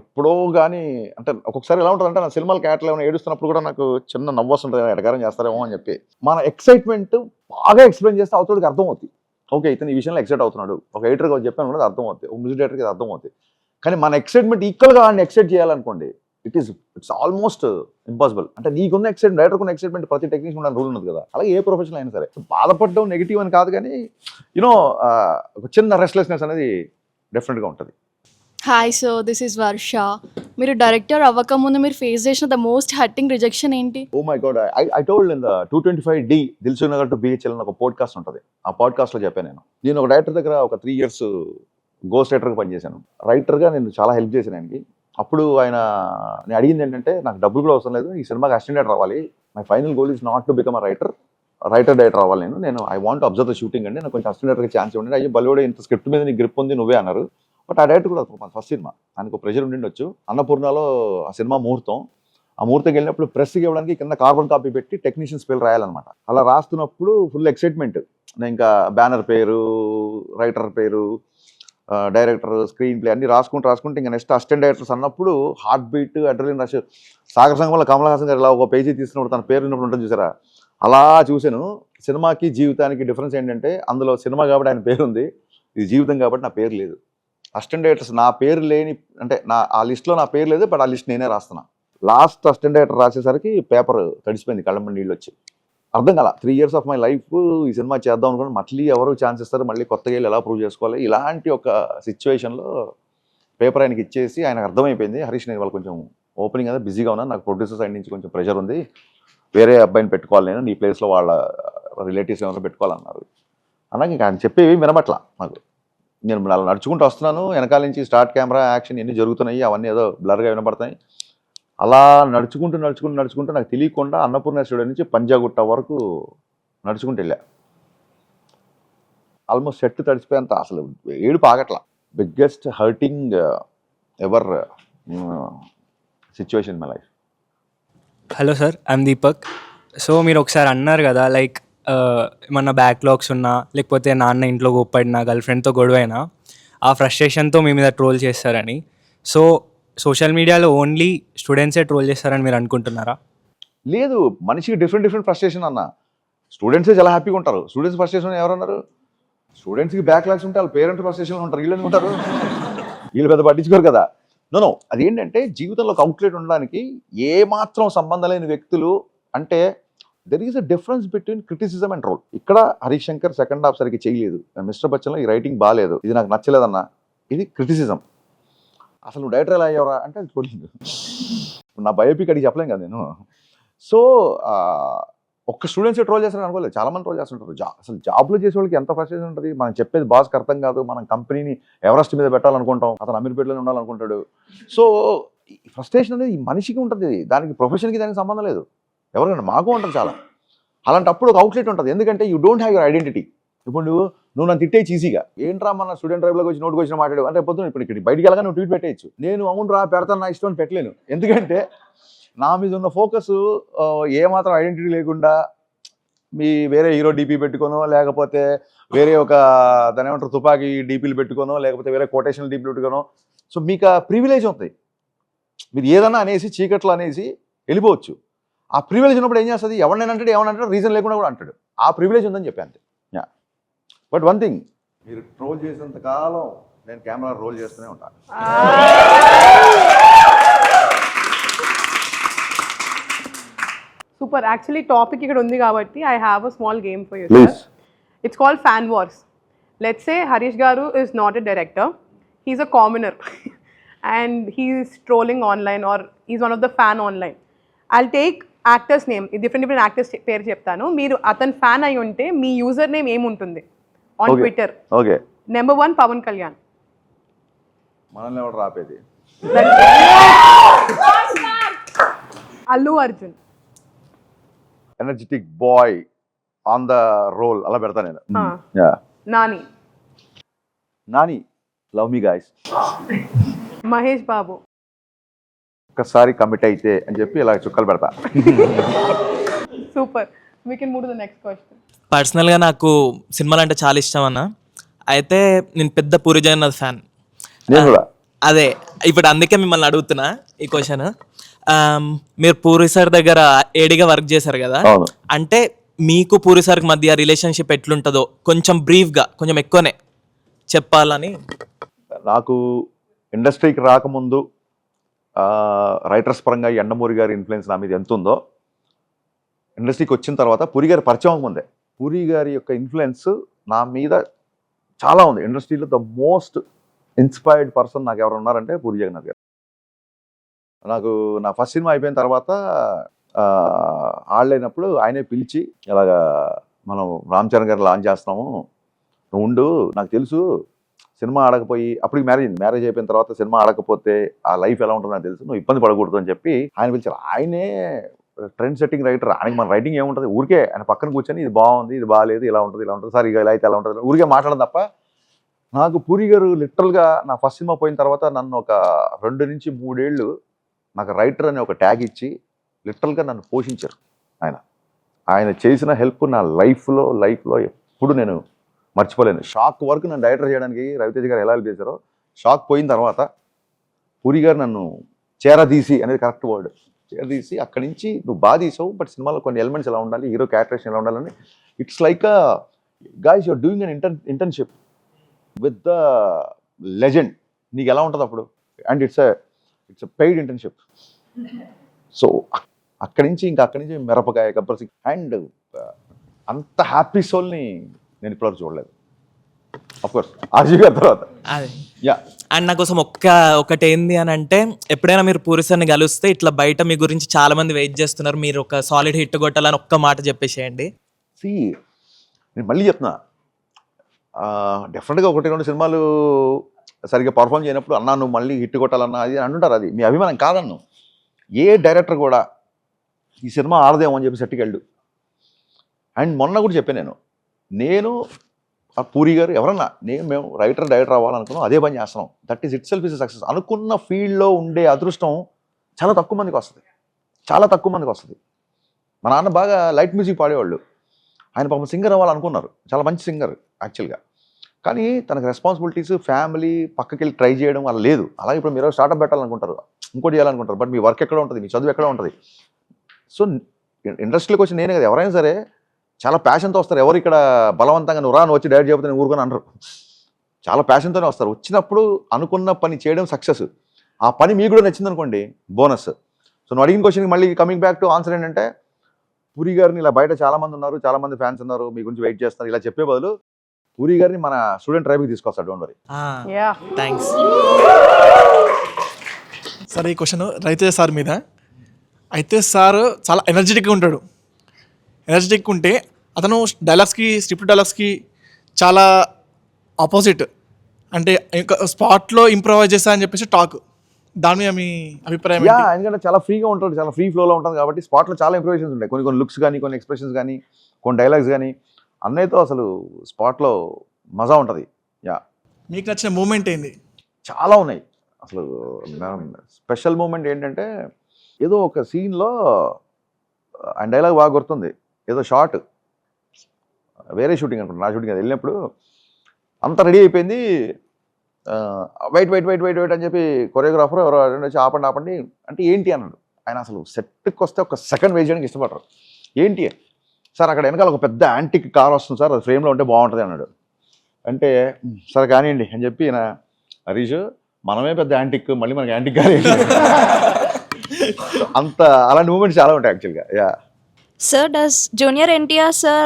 ఎప్పుడో కానీ, అంటే ఒక్కొక్కసారి ఎలా ఉంటుందంటే, నా సినిమాల క్యారెక్టర్లు ఏమైనా ఏడుస్తున్నప్పుడు కూడా నాకు చిన్న నవ్వు వస్తుంటుంది, ఎడగారం చేస్తారేమో అని చెప్పి. మన ఎక్సైట్మెంట్ బాగా ఎక్స్ప్లెయిన్ చేస్తే అవతలకి అర్థమవుతుంది, ఓకే ఇతను ఈ విషయంలో ఎక్సైట్ అవుతున్నాడు. ఒక ఎడిటర్గా చెప్పాను కూడా అర్థమవుతుంది, ఒక మ్యూజిక్ డైరెక్టర్కి అది అర్థమవుతుంది. కానీ మన ఎక్సైట్మెంట్ ఈక్వల్గా వాడిని ఎక్సైట్ చేయాలనుకోండి, ఇట్స్ ఆల్మోస్ట్ ఇంపాసిబుల్. అంటే నీకున్న ఎక్సైట్మెంట్, డైరెక్టర్కున్న ఎక్సైట్మెంట్ ప్రతి టెక్నీషియన్ ఉన్న రూల్ ఉన్నది కదా, అలాగే ఏ ప్రొఫెషన్ అయినా సరే. బాధపడడం నెగిటివ్ అని కాదు, కానీ యూనో ఒక చిన్న రెస్ట్లెస్నెస్ అనేది డెఫినెట్గా ఉంటుంది. హాయ్, సో దిస్ ఇస్ వర్ష. మీరు డైరెక్టర్ అవ్వకముందు మీరు ఫేస్ చేసిన ద మోస్ట్ హర్టింగ్ రిజెక్షన్ ఏంటి? Oh my god, I told in the 225D Dilsukhnagar to BHL అని ఒక పాడ్కాస్ట్ ఉంటుంది. ఆ పాడ్కాస్ట్లో చెప్పాను, నేను ఒక డైరెక్టర్ దగ్గర ఒక 3 years గోస్ట్ రైటర్గా పనిచేశాను. రైటర్గా నేను చాలా హెల్ప్ చేశాను ఆయనకి. అప్పుడు నేను అడిగింది ఏంటంటే, నాకు డబ్బులు కూడా అవసరం లేదు, ఈ సినిమాకి అసిస్టెంట్ డైరెక్టర్ రావాలి, my final goal is not to become a director అవ్వాలి. నేను I want observe the shooting అండి, నాకు కొంచెం అసిస్టెంట్ డైరెక్టర్కి ఛాన్స్ ఇవ్వండి. అయ్యో బలివాడు ఇంత స్క్రిప్ట్ మీద నీ గ్రిప్ ఉంది నువ్వే అన్నారు. బట్ ఆ డైరెక్టర్ కూడా ఫస్ట్ సినిమా, ఆయనకు ప్రెషర్ ఉండిండొచ్చు. అన్నపూర్ణలో ఆ సినిమా ముహూర్తం, ఆ ముహూర్తంకి వెళ్ళినప్పుడు ప్రెస్కి ఇవ్వడానికి కింద కార్బన్ కాపీ పెట్టి టెక్నీషియన్స్ పేరు రాయాలన్నమాట. అలా రాస్తున్నప్పుడు ఫుల్ ఎక్సైట్మెంట్. నేను ఇంకా బ్యానర్ పేరు, రైటర్ పేరు, డైరెక్టర్, స్క్రీన్ ప్లే అన్ని రాసుకుంటే ఇంకా నెక్స్ట్ అసిస్టెంట్ డైరెక్టర్స్ అన్నప్పుడు heart beat, adrenaline rush. Sagar సంఘంలో కమల్ హాసన్ గారు ఇలా ఒక పేజీ తీసుకున్నప్పుడు తన పేరు ఉన్నప్పుడు ఉంటుంది చూసారా, అలా చూశాను. సినిమాకి జీవితానికి డిఫరెన్స్ ఏంటంటే, అందులో సినిమా కాబట్టి ఆయన పేరు ఉంది, ఇది జీవితం కాబట్టి నా పేరు లేదు. అసిస్టెంట్ డైరెక్టర్స్ నా పేరు లేని, అంటే ఆ లిస్ట్లో నా పేరు లేదు, బట్ ఆ లిస్ట్ నేనే రాస్తున్నా. లాస్ట్ అసిస్టెంట్ డైరెక్టర్ రాసేసరికి పేపర్ తడిసిపోయింది, కళ్ళంబడి నీళ్ళు వచ్చి. అర్థం కాల. 3 years ఆఫ్ మై లైఫ్ ఈ సినిమా చేద్దాం అనుకోండి, మళ్ళీ ఎవరు ఛాన్స్ ఇస్తారు, మళ్ళీ కొత్తగా వెళ్ళి ఎలా ప్రూవ్ చేసుకోవాలి, ఇలాంటి ఒక సిచ్యువేషన్లో పేపర్ ఆయనకి ఇచ్చేసి ఆయనకు అర్థమైపోయింది, హరీష్ నేను వాళ్ళు కొంచెం ఓపెనింగ్ అదే బిజీగా ఉన్నాను, నాకు ప్రొడ్యూసర్ సైడ్ నుంచి కొంచెం ప్రెషర్ ఉంది, వేరే అబ్బాయిని పెట్టుకోవాలి, నేను నీ ప్లేస్లో వాళ్ళ రిలేటివ్స్ ఏమైనా పెట్టుకోవాలన్నారు. అన్నాక ఇంకా ఆయన చెప్పేవి వినబట్ల నాకు. నేను అలా నడుచుకుంటూ వస్తున్నాను, వెనకాల నుంచి స్టార్ట్ కెమెరా యాక్షన్ ఎన్ని జరుగుతున్నాయి, అవన్నీ ఏదో బ్లర్గా వినపడతాయి. అలా నడుచుకుంటూ నాకు తెలియకుండా అన్నపూర్ణ స్టూడియో నుంచి పంజాగుట్ట వరకు నడుచుకుంటూ వెళ్ళా. ఆల్మోస్ట్ సెట్ తడిచిపోయేంత, అసలు ఏడుపు ఆగట్ల. Biggest hurting ever situation in my life. Hello sir, I'm Deepak. So మీరు ఒకసారి అన్నారు కదా, లైక్ ఏమన్నా బ్యాక్లాగ్స్ ఉన్నా, లేకపోతే నాన్న ఇంట్లో గొప్పడినా, గర్ల్ ఫ్రెండ్తో గొడవైనా, ఆ ఫ్రస్ట్రేషన్తో మీ మీద ట్రోల్ చేస్తారని. సో సోషల్ మీడియాలో ఓన్లీ స్టూడెంట్సే ట్రోల్ చేస్తారని మీరు అనుకుంటున్నారా? లేదు, మనిషికి డిఫరెంట్ ఫ్రస్ట్రేషన్ అన్న. స్టూడెంట్సే చాలా హ్యాపీగా ఉంటారు. స్టూడెంట్స్ ఫ్రస్ట్రేషన్ ఎవరన్నారు? స్టూడెంట్స్కి బ్యాక్లాగ్స్ ఉంటే వాళ్ళ పేరెంట్ ఫ్రస్ట్రేషన్లో ఉంటారు. వీళ్ళు ఉంటారు, వీళ్ళు పెద్ద పట్టించుకోరు కదా. నో అదేంటంటే జీవితంలో ఒక అవుట్లెట్ ఉండడానికి ఏమాత్రం సంబంధం లేని వ్యక్తులు అంటే there is a difference between criticism and troll. ఇక్కడ హరీష్ శంకర్ సెకండ్ హాఫ్ సరిగ్గా చేయలేదు, మిస్టర్ బచ్చన్లో ఈ రైటింగ్ బాగాలేదు, ఇది నాకు నచ్చలేదన్న, ఇది క్రిటిసిజం. అసలు నువ్వు డైరెక్టర్ ఎలా అయ్యావరా అంటే అది ట్రోలింగ్. నా బయోపిక్ అడిగి చెప్పలేం కదా నేను. సో ఒక్క స్టూడెంట్స్ ట్రోల్ చేస్తారని అనుకోలేదు, చాలా మంది ట్రోల్ చేస్తుంటారు. అసలు జాబ్లో చేసే వాళ్ళకి ఎంత ఫ్రస్ట్రేషన్ ఉంటుంది. మనం చెప్పేది బాస్కి అర్థం కాదు, మనం కంపెనీని ఎవరెస్ట్ మీద పెట్టాలనుకుంటాం, అతను అమీర్పేటలోనే ఉండాలనుకుంటాడు. సో ఈ ఫ్రస్ట్రేషన్ అనేది ఈ మనిషికి ఉంటుంది, దానికి ప్రొఫెషన్కి దానికి సంబంధం లేదు. ఎవరికైనా మాకు ఉంటుంది చాలా. అలాంటప్పుడు ఒక అవుట్లెట్ ఉంటుంది, ఎందుకంటే you don't have your identity. ఇప్పుడు నువ్వు నన్ను తిట్టేయచ్చు ఈజీగా, ఏంట్రా మన స్టూడెంట్ డ్రైవ్లోకి వచ్చి నోటుకు వచ్చిన మాట్లాడు అంటే పొద్దున ఇప్పుడు ఇక్కడ బయటికి వెళ్ళగా నువ్వు ట్వీట్ పెట్టేయచ్చు. నేను అవును రా పెడతాను నా ఇష్టం అని పెట్టలేను, ఎందుకంటే నా మీద ఉన్న ఫోకస్ ఏమాత్రం ఐడెంటిటీ లేకుండా మీ వేరే హీరో డీపీ పెట్టుకోనో, లేకపోతే వేరే ఒక దాని ఏమంటారు తుపాకీ డీపీలు పెట్టుకోనో, లేకపోతే వేరే కొటేషనల్ డీపీలు పెట్టుకోనో. సో మీకు ఆ ప్రివిలేజ్ ఉంటుంది, మీరు ఏదన్నా అనేసి చీకట్లు అనేసి వెళ్ళిపోవచ్చు. ఆ ప్రివిలేజ్ ఉన్నప్పుడు ఏం చేస్తుంది, ఎవరినైనా అంటే ఏమన్నా రీజన్ లేకుండా కూడా అంటాడు. ఆ ప్రివిలేజ్ ఉందని చెప్పి అంతే. యా, బట్ వన్ థింగ్, మీరు ట్రోల్ చేసినంత కాలం నేను కెమెరా రోల్ చేస్తూనే ఉంటాను. సూపర్. యాక్చువల్లీ టాపిక్ ఇక్కడ ఉంది కాబట్టి I have a small game for you. Please. It's called Fan Wars. Let's say Harish Garu is not a director, he's a commoner and he's trolling online or he's one of the fan online. I'll take actor's name, different actors పేరు చెప్తాను, మీరు అతని fan అయి ఉంటే మీ user name ఏముంటుంది on Twitter? Okay, number 1 Pawan Kalyan, మనల్ని ఎవరు రాపేది? Allu Arjun, energetic boy on the roll అలా పెడతా నేను. Nani, Nani love me guys, Mahesh Babu, ఒక్కసారి కమిట్ అయితే అని చెప్పి ఇలా చుక్కలు పెడతా. Super. We can move to the next question. పర్సనల్గా నాకు సినిమాలు అంటే చాలా ఇష్టం అన్న. అయితే నేను పెద్ద పూరి జగన్నాథ్ ఫ్యాన్. నేను కూడా. అదే ఇప్పుడు అందుకే మిమ్మల్ని అడుగుతున్నా ఈ క్వశ్చన్. మీరు పూరి సార్ దగ్గర ఏడిగా వర్క్ చేశారు కదా, అంటే మీకు పూరి సార్కి మధ్య రిలేషన్షిప్ ఎట్లుంటుందో కొంచెం బ్రీఫ్గా, కొంచెం ఎక్కువనే చెప్పాలని. నాకు ఇండస్ట్రీకి రాకముందు రైటర్స్ పరంగా ఎండమూరి గారి ఇన్ఫ్లుయెన్స్ నా మీద ఎంత ఉందో, ఇండస్ట్రీకి వచ్చిన తర్వాత పూరి గారి పరిచయం ముందే పూరి గారి యొక్క ఇన్ఫ్లుయెన్స్ నా మీద చాలా ఉంది. ఇండస్ట్రీలో ద మోస్ట్ ఇన్స్పైర్డ్ పర్సన్ నాకు ఎవరు ఉన్నారంటే పూరి జగన్నాథ్ గారు. నాకు నా ఫస్ట్ సినిమా అయిపోయిన తర్వాత ఆడలేనప్పుడు ఆయనే పిలిచి, ఇలాగా మనం రామ్ చరణ్ గారు లాంచ్ చేస్తున్నాము, నువ్వు ఉండు, నాకు తెలుసు సినిమా ఆడకపోయి, అప్పటికి మ్యారేజ్ అయిపోయిన తర్వాత సినిమా ఆడకపోతే ఆ లైఫ్ ఎలా ఉంటుందో నాకు తెలుసు, నువ్వు ఇబ్బంది పడకూడదు అని చెప్పి ఆయన పిలిచారు. ఆయనే ట్రెండ్ సెట్టింగ్ రైటర్, ఆయనకి మన రైటింగ్ ఏముంటుంది, ఊరికే ఆయన పక్కన కూర్చొని ఇది బాగుంది, ఇది బాగాలేదు, ఇలా ఉంటుంది సార్, ఇక ఇలా అయితే ఎలా ఉంటుంది, ఊరికే మాట్లాడడం తప్ప. నాకు పూరి గారు లిటరల్గా నా ఫస్ట్ సినిమా పోయిన తర్వాత నన్ను ఒక 2 నుంచి 3 ఏళ్ళు నాకు రైటర్ అనే ఒక ట్యాగ్ ఇచ్చి లిటరల్గా నన్ను పోషించారు. ఆయన చేసిన హెల్ప్ నా లైఫ్లో ఎప్పుడు నేను మర్చిపోలేను. షాక్ వరకు నన్ను డైరెక్టర్ చేయడానికి రవితేజ గారు ఎలా హెల్ప్ చేశారో, షాక్ పోయిన తర్వాత పూరి గారు నన్ను చేరదీసి అనేది కరెక్ట్ వర్డ్, చేరదీసి అక్కడి నుంచి నువ్వు బాగా తీసావు, బట్ సినిమాలో కొన్ని ఎలిమెంట్స్ ఎలా ఉండాలి, హీరో క్యారెక్టరేషన్ ఎలా ఉండాలని, it's like guys you're doing an internship with the legend. నీకు ఎలా ఉంటుంది అప్పుడు, and it's paid internship. So అక్కడి నుంచి మిరపకాయ, గబ్బర్ సింగ్ అండ్ అంత హ్యాపీ సోల్ని నేను ఇప్పటివరకు చూడలేదు. అఫ్కోర్స్ ఆర్జీ గారి తర్వాత. అదే అండ్ నా కోసం ఒకటి ఏంది అని అంటే, ఎప్పుడైనా మీరు పూరి సార్ని కలిస్తే ఇట్లా బయట మీ గురించి చాలా మంది వెయిట్ చేస్తున్నారు, మీరు ఒక సాలిడ్ హిట్ కొట్టాలని ఒక్క మాట చెప్పేసేయండి. నేను మళ్ళీ చెప్తున్నా, డెఫినెట్గా 1-2 సినిమాలు సరిగ్గా పర్ఫామ్ చేయనప్పుడు అన్నా నువ్వు మళ్ళీ హిట్ కొట్టాలన్నా అది అంటుంటారు, అది మీ అభిమానం కాదన్ను. ఏ డైరెక్టర్ కూడా ఈ సినిమా ఆడదేమో అని చెప్పి సెట్కి వెళ్ళు. అండ్ మొన్న కూడా చెప్పాను నేను పూరి గారు ఎవరన్నా మేము డైరెక్టర్ అవ్వాలనుకున్నాం, అదే పని చేస్తున్నాం. That is it self is success. అనుకున్న ఫీల్డ్లో ఉండే అదృష్టం చాలా తక్కువ మందికి వస్తుంది. మా నాన్న బాగా లైట్ మ్యూజిక్ పాడేవాళ్ళు, ఆయన పాపం సింగర్ అవ్వాలనుకున్నారు, చాలా మంచి సింగర్ యాక్చువల్గా. కానీ తనకు రెస్పాన్సిబిలిటీస్, ఫ్యామిలీ, పక్కకి వెళ్ళి ట్రై చేయడం అలా లేదు. అలాగే ఇప్పుడు మీరు స్టార్ట్అప్ పెట్టాలనుకుంటారు, ఇంకోటి చేయాలనుకుంటారు, బట్ మీ వర్క్ ఎక్కడ ఉంటుంది, మీ చదువు ఎక్కడ ఉంటుంది. సో ఇండస్ట్రీలోకి వచ్చి నేనే కదా, ఎవరైనా సరే చాలా ప్యాషన్తో వస్తారు. ఎవరు ఇక్కడ బలవంతంగా నువ్వు వచ్చి డైరెక్ట్ చెబుతాను ఊరుకొని అనరు. చాలా ప్యాషన్తోనే వస్తారు. వచ్చినప్పుడు అనుకున్న పని చేయడం సక్సెస్. ఆ పని మీకు కూడా నచ్చింది అనుకోండి, బోనస్. సో నువ్వు అడిగిన క్వశ్చన్కి మళ్ళీ కమింగ్ బ్యాక్ టు ఆన్సర్ ఏంటంటే, పూరి గారిని ఇలా బయట చాలామంది ఉన్నారు, చాలామంది ఫ్యాన్స్ ఉన్నారు, మీ గురించి వెయిట్ చేస్తున్నారు, ఇలా చెప్పే బదులు పూరి గారిని మన స్టూడెంట్ ట్రైబ్కి తీసుకొస్తాడు. Don't worry. థ్యాంక్స్. సార్ ఈ క్వశ్చన్ రవితేజ సార్ మీద. అయితే సార్ చాలా ఎనర్జెటిక్గా ఉంటాడు. ఎనర్జెటిక్ ఉంటే అతను డైలాగ్స్కి, స్క్రిప్ట్ డైలాగ్స్కి చాలా ఆపోజిట్. అంటే ఇంకా స్పాట్లో ఇంప్రూవైజ్ చేస్తా అని చెప్పేసి టాక్. దాని మీద మీ అభిప్రాయం? ఎందుకంటే చాలా ఫ్రీగా ఉంటాడు, చాలా ఫ్రీ ఫ్లోలో ఉంటుంది కాబట్టి స్పాట్లో చాలా ఇంప్రూవైజేషన్స్ ఉంటాయి. కొన్ని లుక్స్ కానీ, కొన్ని ఎక్స్ప్రెషన్స్ కానీ, కొన్ని డైలాగ్స్ కానీ అన్నయ్యతో అసలు స్పాట్లో మజా ఉంటుంది. మీకు నచ్చిన మూమెంట్ ఏంది? చాలా ఉన్నాయి. అసలు స్పెషల్ మూమెంట్ ఏంటంటే, ఏదో ఒక సీన్లో ఆయన డైలాగ్ బాగా గుర్తుంది. ఏదో షార్ట్ వేరే షూటింగ్ అనుకుంటా, నా షూటింగ్ అది వెళ్ళినప్పుడు అంతా రెడీ అయిపోయింది. Wait wait wait wait wait అని చెప్పి కొరియోగ్రాఫర్ ఎవరో వచ్చి ఆపండి ఆపండి అంటే ఏంటి అన్నాడు. ఆయన అసలు సెట్కి వస్తే ఒక సెకండ్ వెయిట్ చేయడానికి ఇష్టపడరు. ఏంటి సార్, అక్కడ వెనకాల ఒక పెద్ద యాంటిక్ కార్ వస్తుంది సార్, అది ఫ్రేమ్లో ఉంటే బాగుంటుంది అన్నాడు. అంటే సరే కానివ్వండి అని చెప్పి నా హరీష్, మనమే పెద్ద యాంటిక్, మళ్ళీ మనకి యాంటిక్ కార్ అంత అలాంటి మూమెంట్స్ చాలా ఉంటాయి యాక్చువల్గా. Sir, does Junior NTR sir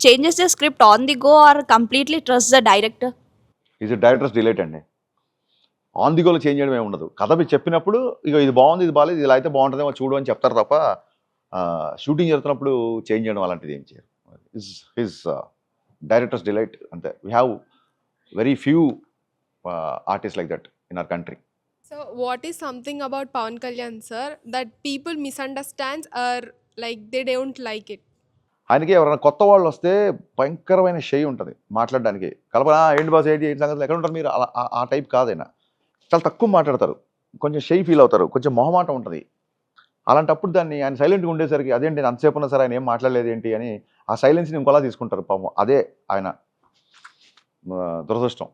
changes the script on the go or completely trusts the director? Is directors delight అండి. ఆన్ ది గోలో చేంజ్ చేయడం ఏమి ఉండదు. కథ మీరు చెప్పినప్పుడు ఇక ఇది బాగుంది, ఇది బాగాలేదు, ఇలా అయితే బాగుంటుందేమో చూడు అని చెప్తారు తప్ప షూటింగ్ జరుగుతున్నప్పుడు చేంజ్ చేయడం అలాంటిది ఏం చేయరు. హిజ్ డైరెక్టర్స్ డిలైట్ అంతే. We have very few artist like that in our country. So what is something about Pawan Kalyan sir that people misunderstands or like they don't like it? ఆయనకి ఎవరైనా కొత్త వాళ్ళు వస్తే భయంకరమైన షై ఉంటుంది మాట్లాడడానికి. కలప ఏంటి బాస్ ఏంటి సంగతులు ఎక్కడ ఉంటారు మీరు, అలా ఆ టైప్ కాదైనా. చాలా తక్కువ మాట్లాడతారు, కొంచెం షై ఫీల్ అవుతారు, కొంచెం మొహమాటం ఉంటుంది. అలాంటప్పుడు దాన్ని ఆయన సైలెంట్గా ఉండేసరికి అదేంటి నేను అంతసేపు ఉన్నా సరే ఆయన ఏం మాట్లాడలేదు ఏంటి అని ఆ సైలెన్స్ని ఇంకోలా తీసుకుంటారు పాపం. అదే ఆయన దురదృష్టం.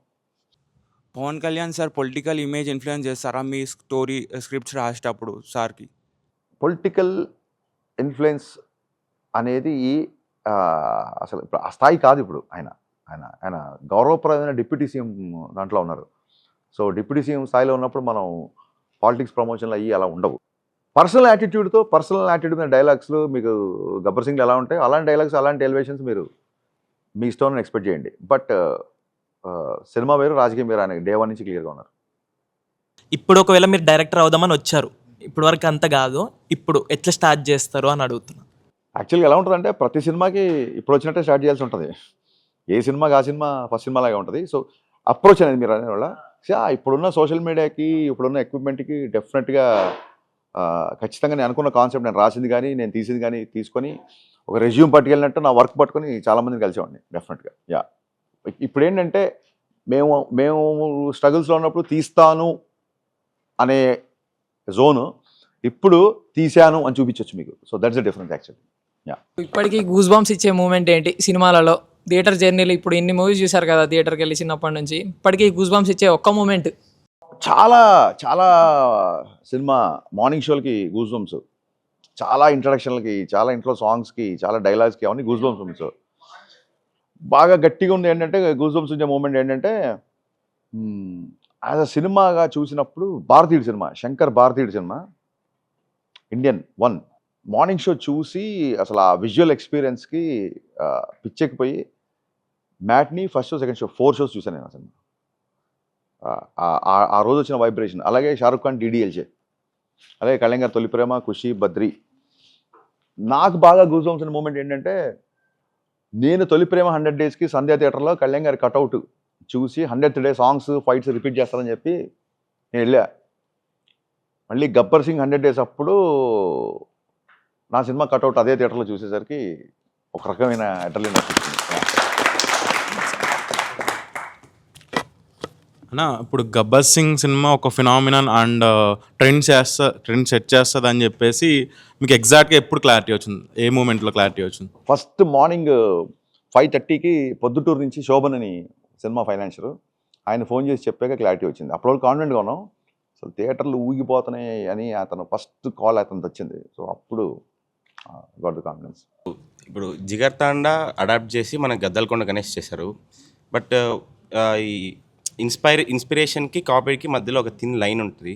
Pawan Kalyan sir political image influence చేస్తారా మీ స్టోరీ స్క్రిప్ట్స్ రాసేటప్పుడు సార్కి? పొలిటికల్ ఇన్ఫ్లుయెన్స్ అనేది అసలు ఆ స్థాయి కాదు ఇప్పుడు. ఆయన ఆయన ఆయన గౌరవప్రదమైన డిప్యూటీ సీఎం దాంట్లో ఉన్నారు. సో డిప్యూటీ సీఎం స్థాయిలో ఉన్నప్పుడు మనం పాలిటిక్స్ ప్రమోషన్లు అయ్యి అలా ఉండవు. పర్సనల్ యాటిట్యూడ్ మీద డైలాగ్స్లు మీకు గబ్బర్ సింగ్లు ఎలా ఉంటాయి అలాంటి డైలాగ్స్, అలాంటి ఎలివేషన్స్ మీరు మీ ఇష్టం ఎక్స్పెక్ట్ చేయండి. బట్ సినిమా వేరు, రాజకీయం వేరు. ఆయన డే 1 నుంచి క్లియర్గా ఉన్నారు. ఇప్పుడు ఒకవేళ మీరు డైరెక్టర్ అవుదామని వచ్చారు, ఇప్పుడు వరకు అంత కాదు, ఇప్పుడు ఎట్లా స్టార్ట్ చేస్తారు అని అడుగుతున్నా. యాక్చువల్గా ఎలా ఉంటుందంటే ప్రతి సినిమాకి ఇప్పుడు వచ్చినట్టే స్టార్ట్ చేయాల్సి ఉంటుంది. ఏ సినిమాకి ఆ సినిమా ఫస్ట్ సినిమా లాగా ఉంటుంది. సో అప్రోచ్ అనేది మీరు అనేవాళ్ళ ఇప్పుడున్న సోషల్ మీడియాకి, ఇప్పుడున్న ఎక్విప్మెంట్కి డెఫినెట్గా ఖచ్చితంగా నేను అనుకున్న కాన్సెప్ట్, నేను రాసింది కానీ నేను తీసింది కానీ తీసుకొని ఒక రెజ్యూమ్ పట్టుకెళ్ళినట్టు నా వర్క్ పట్టుకొని చాలామందిని కలిసేవాడిని డెఫినెట్గా. ఇప్పుడు ఏంటంటే మేము స్ట్రగుల్స్లో ఉన్నప్పుడు తీస్తాను అనే జోను ఇప్పుడు తీశాను అని చూపించవచ్చు మీకు. So that's the difference actually. ఇప్పటికీ గూస్ బంప్స్ ఇచ్చే మూమెంట్ ఏంటి సినిమాలలో? థియేటర్ జర్నీలో ఇప్పుడు ఎన్ని మూవీస్ చూసారు కదా థియేటర్కి వెళ్ళి చిన్నప్పటి నుంచి, ఇప్పటికీ గూస్ బంప్స్ ఇచ్చే ఒక్క మూమెంట్? చాలా చాలా సినిమా మార్నింగ్ షోలకి గూస్ బంప్స్, చాలా ఇంట్రడక్షన్లకి, చాలా ఇంట్లో సాంగ్స్కి, చాలా డైలాగ్స్కి అవన్నీ గూస్ బంప్స్ ఉంది. సో బాగా గట్టిగా ఉంది ఏంటంటే గూస్ బంప్స్ ఉండే మూమెంట్ ఏంటంటే యాజ్ అ సినిమాగా చూసినప్పుడు భారతీయుడు సినిమా, శంకర్ భారతీయుడు సినిమా ఇండియన్ 1 మార్నింగ్ షో చూసి అసలు ఆ విజువల్ ఎక్స్పీరియన్స్కి పిచ్చెక్కిపోయి matinee first show, second show 4 shows చూసాను నేను ఆ సినిమా. ఆ రోజు వచ్చిన వైబ్రేషన్. అలాగే షారుఖ్ ఖాన్ DDLJ, అలాగే కళ్యాణ్ గారు తొలి ప్రేమ, ఖుషి, బద్రి. నాకు బాగా గూస్ బంప్స్ ఉన్న మూమెంట్ ఏంటంటే నేను తొలి ప్రేమ 100 డేస్కి సంధ్యా థియేటర్లో కళ్యాణ్ గారి కట్అవుట్ చూసి 100th day songs fights repeat చేస్తారని చెప్పి నేను వెళ్ళా. మళ్ళీ గబ్బర్ సింగ్ 100 డేస్ అప్పుడు నా సినిమా కట్అవుట్ అదే థియేటర్లో చూసేసరికి ఒక రకమైన అడ్రినలిన్ వచ్చింది. అన్నా ఇప్పుడు గబ్బర్ సింగ్ సినిమా ఒక ఫినామినన్ అండ్ ట్రెండ్ సెట్ చేస్తుంది అని చెప్పేసి మీకు ఎగ్జాక్ట్గా ఎప్పుడు క్లారిటీ వచ్చింది? ఏ మూమెంట్లో క్లారిటీ వచ్చింది? ఫస్ట్ మార్నింగ్ 5:30కి పొద్దుటూరు నుంచి శోభన్ అని సినిమా ఫైనాన్షియర్. ఆయన ఫోన్ చేసి చెప్పాక క్లారిటీ వచ్చింది. అప్పుడు కాన్ఫిడెంట్గా ఉన్నాం. అసలు థియేటర్లు ఊగిపోతున్నాయి అని అతను ఫస్ట్ కాల్ అతను వచ్చింది. సో అప్పుడు గాట్ ద కాన్ఫిడెన్స్. ఇప్పుడు జిగర్ తాండా అడాప్ట్ చేసి మన గద్దలకొండ గణేష్ చేశారు. బట్ ఈ ఇన్స్పిరేషన్కి కాపీకి మధ్యలో ఒక థిన్ లైన్ ఉంటుంది.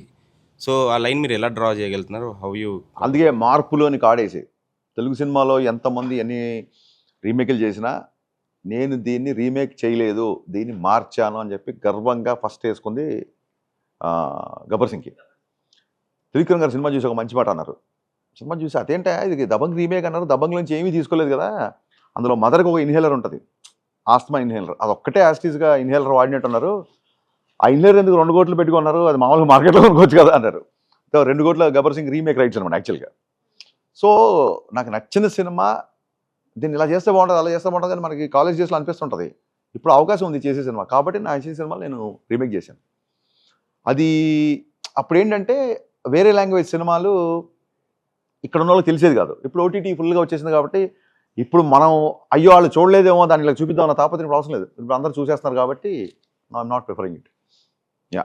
సో ఆ లైన్ మీరు ఎలా డ్రా చేయగలుగుతున్నారు? How you? అందుకే మార్పులోని కాడేసి తెలుగు సినిమాలో ఎంతమంది ఎన్ని రీమేక్లు చేసినా నేను దీన్ని రీమేక్ చేయలేదు, దీన్ని మార్చాను అని చెప్పి గర్వంగా ఫస్ట్ వేసుకుంది గబ్బర్ సింగ్కి. త్రివిక్రమ్ గారు సినిమా చూసి ఒక మంచి మాట అన్నారు. సినిమా చూసి అదేంటా ఇది దబంగ్ రీమేక్ అన్నారు, దబంగ్ నుంచి ఏమీ తీసుకోలేదు కదా, అందులో మదర్కి ఒక ఇన్హేలర్ ఉంటుంది, ఆస్తమా ఇన్హేలర్, అది ఒక్కటే యాస్టీస్గా ఇన్హేలర్ వాడినట్టు ఉన్నారు, ఆ ఇన్హేలర్ ఎందుకు 2 కోట్లు పెట్టుకున్నారు, అది మామూలుగా మార్కెట్లో కొనుక్కోవచ్చు కదా అన్నారు. 2 కోట్ల గబ్బర్ సింగ్ రీమేక్ రైట్స్ అనమాట యాక్చువల్గా. సో నాకు నచ్చిన సినిమా దీన్ని ఇలా చేస్తే బాగుంటుంది, అలా చేస్తే బాగుంటుంది అని మనకి కాలేజ్ డేస్లో అనిపిస్తుంటుంది. ఇప్పుడు అవకాశం ఉంది చేసే సినిమా, కాబట్టి నా చేసే సినిమా నేను రీమేక్ చేశాను. అది అప్పుడు ఏంటంటే వేరే లాంగ్వేజ్ సినిమాలు ఇక్కడ ఉన్న వాళ్ళకి తెలిసేది కాదు. ఇప్పుడు ఓటీటీ ఫుల్గా వచ్చేసింది కాబట్టి ఇప్పుడు మనం అయ్యో వాళ్ళు చూడలేదేమో దాన్ని ఇలా చూపిద్దాం అన్న తాపత్రయం ఇప్పుడు అవసరం లేదు. ఇప్పుడు అందరూ చూసేస్తున్నారు కాబట్టి I'm not preferring it. Yeah.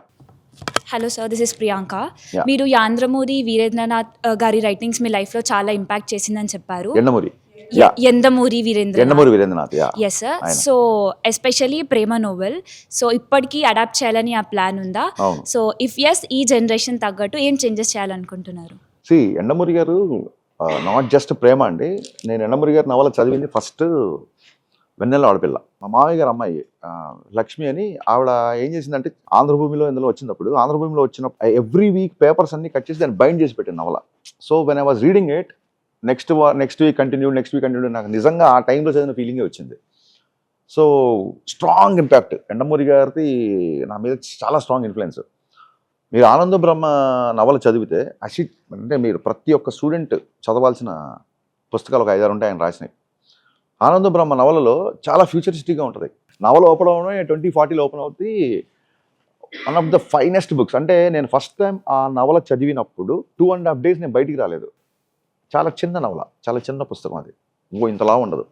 Hello sir, this is Priyanka. Yeah. మీరు యాంధ్రమూరి వీరేంద్రనాథ్ గారి రైటింగ్స్ మీ లైఫ్లో చాలా ఇంపాక్ట్ చేసిందని చెప్పారు. Endamuri Yandamuri Veerendranath. Yes sir. So especially Prema novel, so ఇప్పటికీ అడాప్ట్ చేయాలని ఆ ప్లాన్ ఉందా? సో ఇఫ్ ఎస్, ఈ జనరేషన్ తగ్గట్టు ఏం చేంజెస్ చేయాలనుకుంటున్నారు? ఎండమూరి గారు నాట్ జస్ట్ ప్రేమ అండి. నేను ఎండమూరి గారి నవల చదివింది ఫస్ట్ వెన్నెల ఆడపిల్ల. మా మామయ్య గారు అమ్మాయి లక్ష్మి అని, ఆవిడ ఏం చేసిందంటే ఆంధ్రభూమిలో ఇందులో వచ్చినప్పుడు, ఆంధ్రభూమిలో వచ్చినప్పుడు ఎవ్రీ వీక్ పేపర్స్ అన్ని కట్ చేసి దాన్ని బైండ్ చేసి పెట్టింది నవల. So when I was reading it next week continue నాకు నిజంగా ఆ టైంలో చదివిన ఫీలింగే వచ్చింది. సో స్ట్రాంగ్ ఇంపాక్ట్ ఎండమూరి గారిది నా మీద చాలా స్ట్రాంగ్ ఇన్ఫ్లుయెన్స్. మీరు ఆనంద బ్రహ్మ నవల చదివితే అంటే మీరు ప్రతి ఒక్క స్టూడెంట్ చదవాల్సిన పుస్తకాలు ఒక 5-6 ఉంటాయి ఆయన రాసినవి. ఆనంద బ్రహ్మ నవలలో చాలా ఫ్యూచరిస్టిక్గా ఉంటుంది. నవల ఓపెన్ అవడం 2040 ఓపెన్ అవుతుంది. One of the finest books. అంటే నేను ఫస్ట్ టైం ఆ నవల చదివినప్పుడు 2.5 days నేను బయటికి రాలేదు. చాలా చిన్న నవల, చాలా చిన్న పుస్తకం, అది ఇంతలా ఉండదు.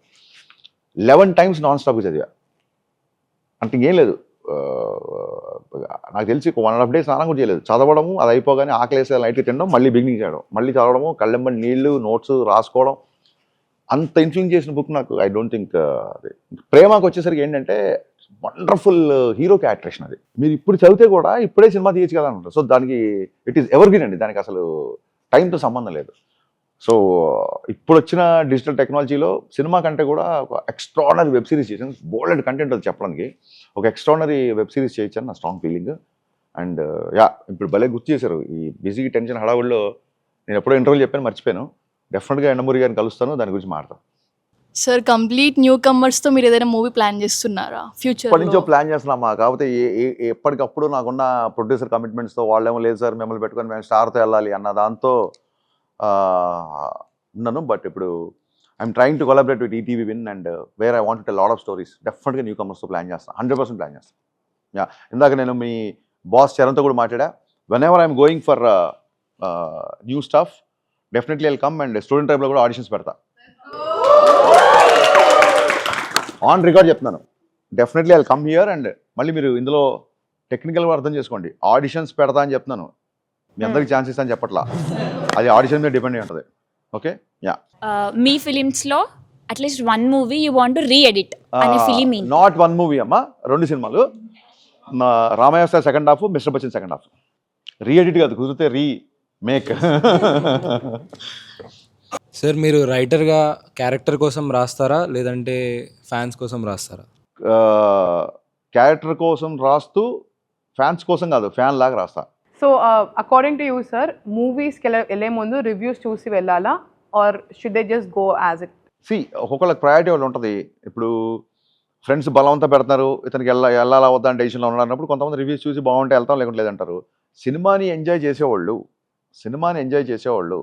11 times నాన్ స్టాప్గా చదివా. అంటే ఇంకేం లేదు, నాకు తెలిసి 1.5 days స్నానం కూడా చేయలేదు. చదవడము, అది అయిపోగానే ఆకలేసి లైట్గా తినడం, మళ్ళీ బిగినింగ్ చేయడం, మళ్ళీ చదవడము, కళ్ళెంబడి నీళ్లు, నోట్స్ రాసుకోవడం, అంత ఇన్ఫ్లుయెన్స్ చేసిన బుక్ నాకు. ఐ డోంట్ థింక్ అది. ప్రేమకు వచ్చేసరికి ఏంటంటే వండర్ఫుల్ హీరో క్యారెక్టరేషన్. అది మీరు ఇప్పుడు చదివితే కూడా ఇప్పుడే సినిమా తీయచ్చు కదా అంటారు. సో దానికి ఇట్ ఈస్ ఎవర్ గ్రీన్ అండి, దానికి అసలు టైంతో సంబంధం లేదు. సో ఇప్పుడు వచ్చిన డిజిటల్ టెక్నాలజీలో సినిమా కంటే కూడా ఒక ఎక్స్ట్రాడనరీ వెబ్ సిరీస్ చేసాను. బోల్డ్ కంటెంట్ అది చెప్పడానికి, ఒక ఎక్స్ట్రాడనరీ వెబ్ సిరీస్ చేయొచ్చు అని నా స్ట్రాంగ్ ఫీలింగ్. అండ్ ఇప్పుడు భలే గుర్తు చేశారు. ఈ బిజీ టెన్షన్ హడావుల్లో నేను ఎప్పుడో ఇంటర్వ్యూ చెప్పాను, మర్చిపోయాను. డెఫినెట్గా ఎండమూరి గారిని కలుస్తాను, దాని గురించి మాట్లాడతాను. సార్, కంప్లీట్ న్యూ కమర్స్తో మీరు ఏదైనా మూవీ ప్లాన్ చేస్తున్నారా ఫ్యూచర్? ఇప్పటి నుంచో ప్లాన్ చేస్తున్నామా, కాకపోతే ఎప్పటికప్పుడు నాకున్న ప్రొడ్యూసర్ కమిట్మెంట్స్తో వాళ్ళేమో లేదు సార్ మిమ్మల్ని పెట్టుకొని మేము స్టార్తో వెళ్ళాలి అన్న దాంతో ఉన్నాను. బట్ ఇప్పుడు I'm trying to collaborate with ETV win and where I want tell lot of stories. డెఫినెట్గా న్యూ కమర్స్తో ప్లాన్ చేస్తాను, 100% ప్లాన్ చేస్తాను. యా, ఇందాక నేను మీ బాస్ చరణ్తో కూడా మాట్లాడా. When ever I'm going for new staff definitely I'll come. And student టైప్లో కూడా auditions పెడతా, ఆన్ రికార్డ్ చెప్తున్నాను. Definitely I'll come here. And మళ్ళీ మీరు ఇందులో టెక్నికల్గా అర్థం చేసుకోండి, ఆడిషన్స్ పెడతా అని చెప్తున్నాను, మీ అందరికి ఛాన్స్ ఇస్తాను చెప్పట్లా, అది ఆడిషన్ మీద డిపెండ్ అయి ఉంటుంది. ఓకే. యా. మీ ఫిలిమ్స్లో at least 1 movie you want to reedit అనే ఫిలిం? నాట్ 1 మూవీ అమ్మా, 2 సినిమాలు. Ramayya sir second half, Mister Bachchan second half. Reedit కాదు, కుదిరితే రీమేక్. సార్, మీరు రైటర్గా క్యారెక్టర్ కోసం రాస్తారా లేదంటే ఫ్యాన్స్ కోసం రాస్తారా? క్యారెక్టర్ కోసం రాస్తూ ఫ్యాన్స్ కోసం కాదు, ఫ్యాన్ లాగా రాస్తా. So according to you sir, మూవీస్కి వెళ్ళే ముందు రివ్యూస్ చూసి వెళ్ళాలా, or should they just go as it? ఒక్కొక్కళ్ళకి ప్రయారిటీ వాళ్ళు ఉంటుంది. ఇప్పుడు ఫ్రెండ్స్ బలవంతా పెడతారు, ఇతనికి వెళ్ళాలా వద్దా అని డెసిషన్లో ఉన్నప్పుడు కొంతమంది రివ్యూస్ చూసి బాగుంటే వెళ్తాం, లేకుంటే లేదంటారు. సినిమాని ఎంజాయ్ చేసేవాళ్ళు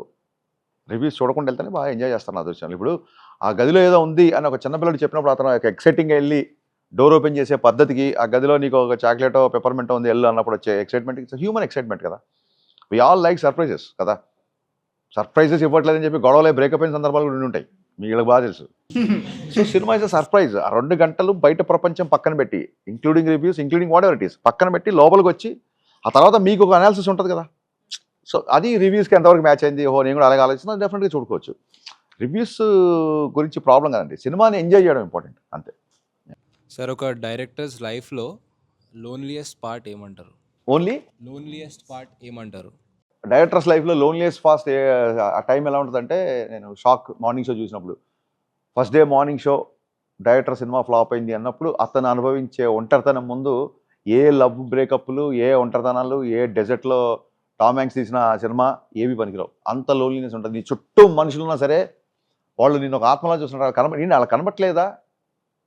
రివ్యూస్ చూడకుండా వెళ్తేనే బాగా ఎంజాయ్ చేస్తారు నా దృశ్యాలు. ఇప్పుడు ఆ గదిలో ఏదో ఉంది అని ఒక చిన్నపిల్లడు చెప్పినప్పుడు అతను ఎక్సైటింగ్గా వెళ్ళి డోర్ ఓపెన్ చేసే పద్ధతికి, ఆ గదిలో నీకు ఒక చాక్లెటో పెప్పర్మెంటో ఉంది వెళ్ళు అన్నప్పుడు వచ్చే ఎక్సైట్మెంట్, ఇట్స్ హ్యూమన్ ఎక్సైట్మెంట్ కదా. వి ఆల్ లైక్ సర్ప్రైజెస్ కదా. సర్ప్రైజెస్ ఇవ్వట్లేదని చెప్పి గొడవలే బ్రేకప్ అయిన సందర్భాలు కూడా ఉంటాయి. వీళ్ళకి బాగా తెలుసు. So cinema is a surprise. ఆ 2 గంటలు బయట ప్రపంచం పక్కన పెట్టి, including reviews, including what ever it is, పక్కన పెట్టి లోపలికి వచ్చి ఆ తర్వాత మీకు ఒక అనాలిసిస్ ఉంటుంది కదా. సో అది రివ్యూస్కి ఎంతవరకు మ్యాచ్ అయింది, ఓహో నేను కూడా అలాగే ఆలోచిస్తున్నా, డెఫినెట్గా చూడుకోవచ్చు. రివ్యూస్ గురించి ప్రాబ్లం కదండి, సినిమాని ఎంజాయ్ చేయడం ఇంపార్టెంట్ అంతే. సార్, ఒక డైరెక్టర్స్ లైఫ్లో లోన్లియెస్ట్ పార్ట్ ఏమంటారు? ఓన్లీ లోన్లియెస్ట్ పార్ట్ ఏమంటారు? డైరెక్టర్స్ లైఫ్లో లోన్లియెస్ట్ ఫాస్ట్ ఆ టైం ఎలా ఉంటుందంటే, నేను షాక్ మార్నింగ్ షో చూసినప్పుడు, first day morning show director cinema flop అయింది అన్నప్పుడు అతను అనుభవించే ఒంటరితనం ముందు ఏ లవ్ బ్రేకప్లు, ఏ ఒంటరితనాలు, ఏ డెజర్ట్లో టామ్ హ్యాంక్స్ తీసిన సినిమా ఏవి పనికిరావు. అంత లోన్లీనెస్ ఉంటుంది. నీ చుట్టూ మనుషులు ఉన్నా సరే వాళ్ళు నేను ఒక ఆత్మలా చూస్తుంటారు, నేను అలా కనబట్లేదా,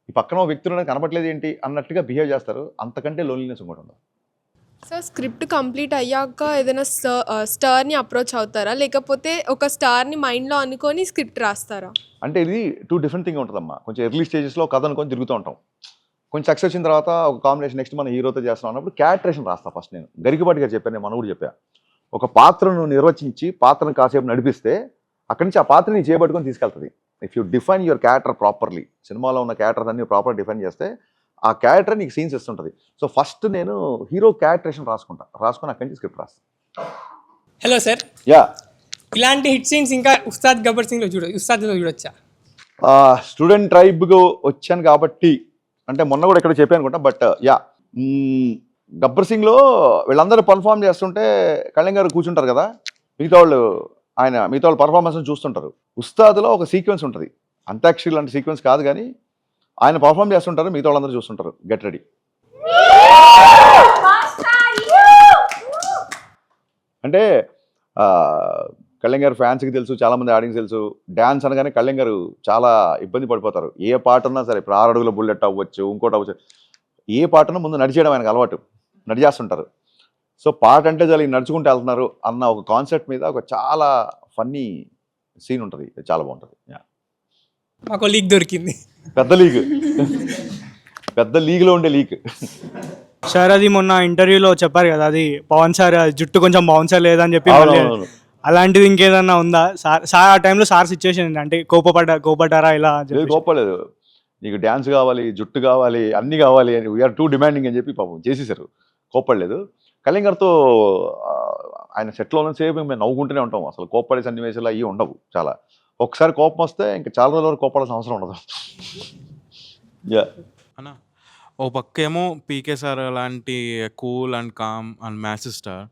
ఈ పక్కన వ్యక్తులు కనబట్లేదు ఏంటి అన్నట్టుగా బిహేవ్ చేస్తారు. అంతకంటే లోన్లీనెస్ ఇంకోటి ఉండదు. సో స్క్రిప్ట్ కంప్లీట్ అయ్యాక ఏదైనా స్టార్ని అప్రోచ్ అవుతారా, లేకపోతే ఒక స్టార్ని మైండ్లో అనుకొని స్క్రిప్ట్ రాస్తారా? అంటే ఇది 2 డిఫరెంట్ థింగ్ ఉంటుందమ్మా. కొంచెం ఎర్లీ స్టేజెస్లో కథ అనుకొని తిరుగుతూ ఉంటాం. కొంచెం సక్సెస్ వచ్చిన తర్వాత ఒక కాంబినేషన్ నెక్స్ట్ మన హీరోతో చేస్తున్నాం అన్నప్పుడు క్యారెక్టరేషన్ రాస్తా. ఫస్ట్ నేను గరికపాటి గారు చెప్పాను, నేను మన కూడా చెప్పా, ఒక పాత్రను నిర్వచించి పాత్రను కాసేపు నడిపిస్తే అక్కడి నుంచి ఆ పాత్రని చేపట్టుకొని తీసుకెళ్తుంది. If you define your character properly, సినిమాలో ఉన్న క్యారెక్టర్ అన్ని ప్రాపర్ డిఫైన్ చేస్తే ఆ క్యారెక్టర్ నీకు సీన్స్ ఇస్తుంటుంది. సో ఫస్ట్ నేను హీరో క్యారెక్టరేషన్ రాసుకొని అక్కడి నుంచి స్క్రిప్ట్ రాస్తాను. హలో సార్, యా, ఇలాంటి హిట్ సీన్స్ ఇంకా ఉస్తాద్ గబ్బర్ సింగ్లో ఉస్తాద్లో చూడొచ్చా? స్టూడెంట్ ట్రైబ్గా వచ్చాను కాబట్టి, అంటే మొన్న కూడా ఇక్కడ చెప్పాను అనుకుంటా, బట్ యా, గబ్బర్ సింగ్లో వీళ్ళందరూ పర్ఫామ్ చేస్తుంటే కళ్యాణ్ గారు కూర్చుంటారు కదా, మిగతా వాళ్ళు పర్ఫార్మెన్స్ చూస్తుంటారు. ఉస్తాద్లో ఒక సీక్వెన్స్ ఉంటుంది, అంత్యాక్షరి లాంటి సీక్వెన్స్ కాదు కానీ ఆయన పర్ఫామ్ చేస్తుంటారు, మిగతా వాళ్ళందరూ చూస్తుంటారు. Get ready. అంటే కళ్యాణ్ గారు ఫ్యాన్స్కి తెలుసు, చాలామంది ఆడియన్స్ తెలుసు, డ్యాన్స్ అనగానే కళ్యాణ్ గారు చాలా ఇబ్బంది పడిపోతారు. ఏ పాట ఉన్నా సరే, ఇప్పుడు 6 అడుగుల బుల్లెట్ అవ్వచ్చు, ఇంకోటి అవ్వచ్చు, ఏ పాటను ముందు నడిచేయడం ఆయనకు అలవాటు, నడిచేస్తుంటారు. సో పాట అంటే చాలా నడుచుకుంటూ వెళ్తున్నారు అన్న ఒక కాన్సెప్ట్ మీద ఒక చాలా ఫన్నీ సీన్ ఉంటుంది, చాలా బాగుంటుంది. మాకు లీక్ దొరికింది, పెద్ద లీగ్లో ఉండే లీక్. సార్ అది మొన్న ఇంటర్వ్యూలో చెప్పారు కదా, అది పవన్ సార్ జుట్టు కొంచెం బాగుంచా లేదని చెప్పి, అలాంటిది ఇంకేదన్నా ఉందా సార్? ఆ టైంలో సార్ సిచ్యువేషన్ అంటే కోపడ్డారా ఇలా? కోపలేదు, నీకు డ్యాన్స్ కావాలి, జుట్టు కావాలి, అన్నీ కావాలి అని, వీఆర్ టూ డిమాండింగ్ అని చెప్పి పాపం చేసేసారు. కోపడలేదు. కళ్యాణ్ గారితో ఆయన సెట్లో ఉన్న సేపు మేము నవ్వుకుంటూనే ఉంటాం. అసలు కోపడే సన్నివేశాలు అవి ఉండవు. చాలా ఒకసారి కోపం వస్తే ఇంకా చాలా రోజుల వరకు కోపడాల్సిన అవసరం ఉండదు. అన్న, ఓ పక్కేమో పీకే సార్ లాంటి cool and calm and maths star,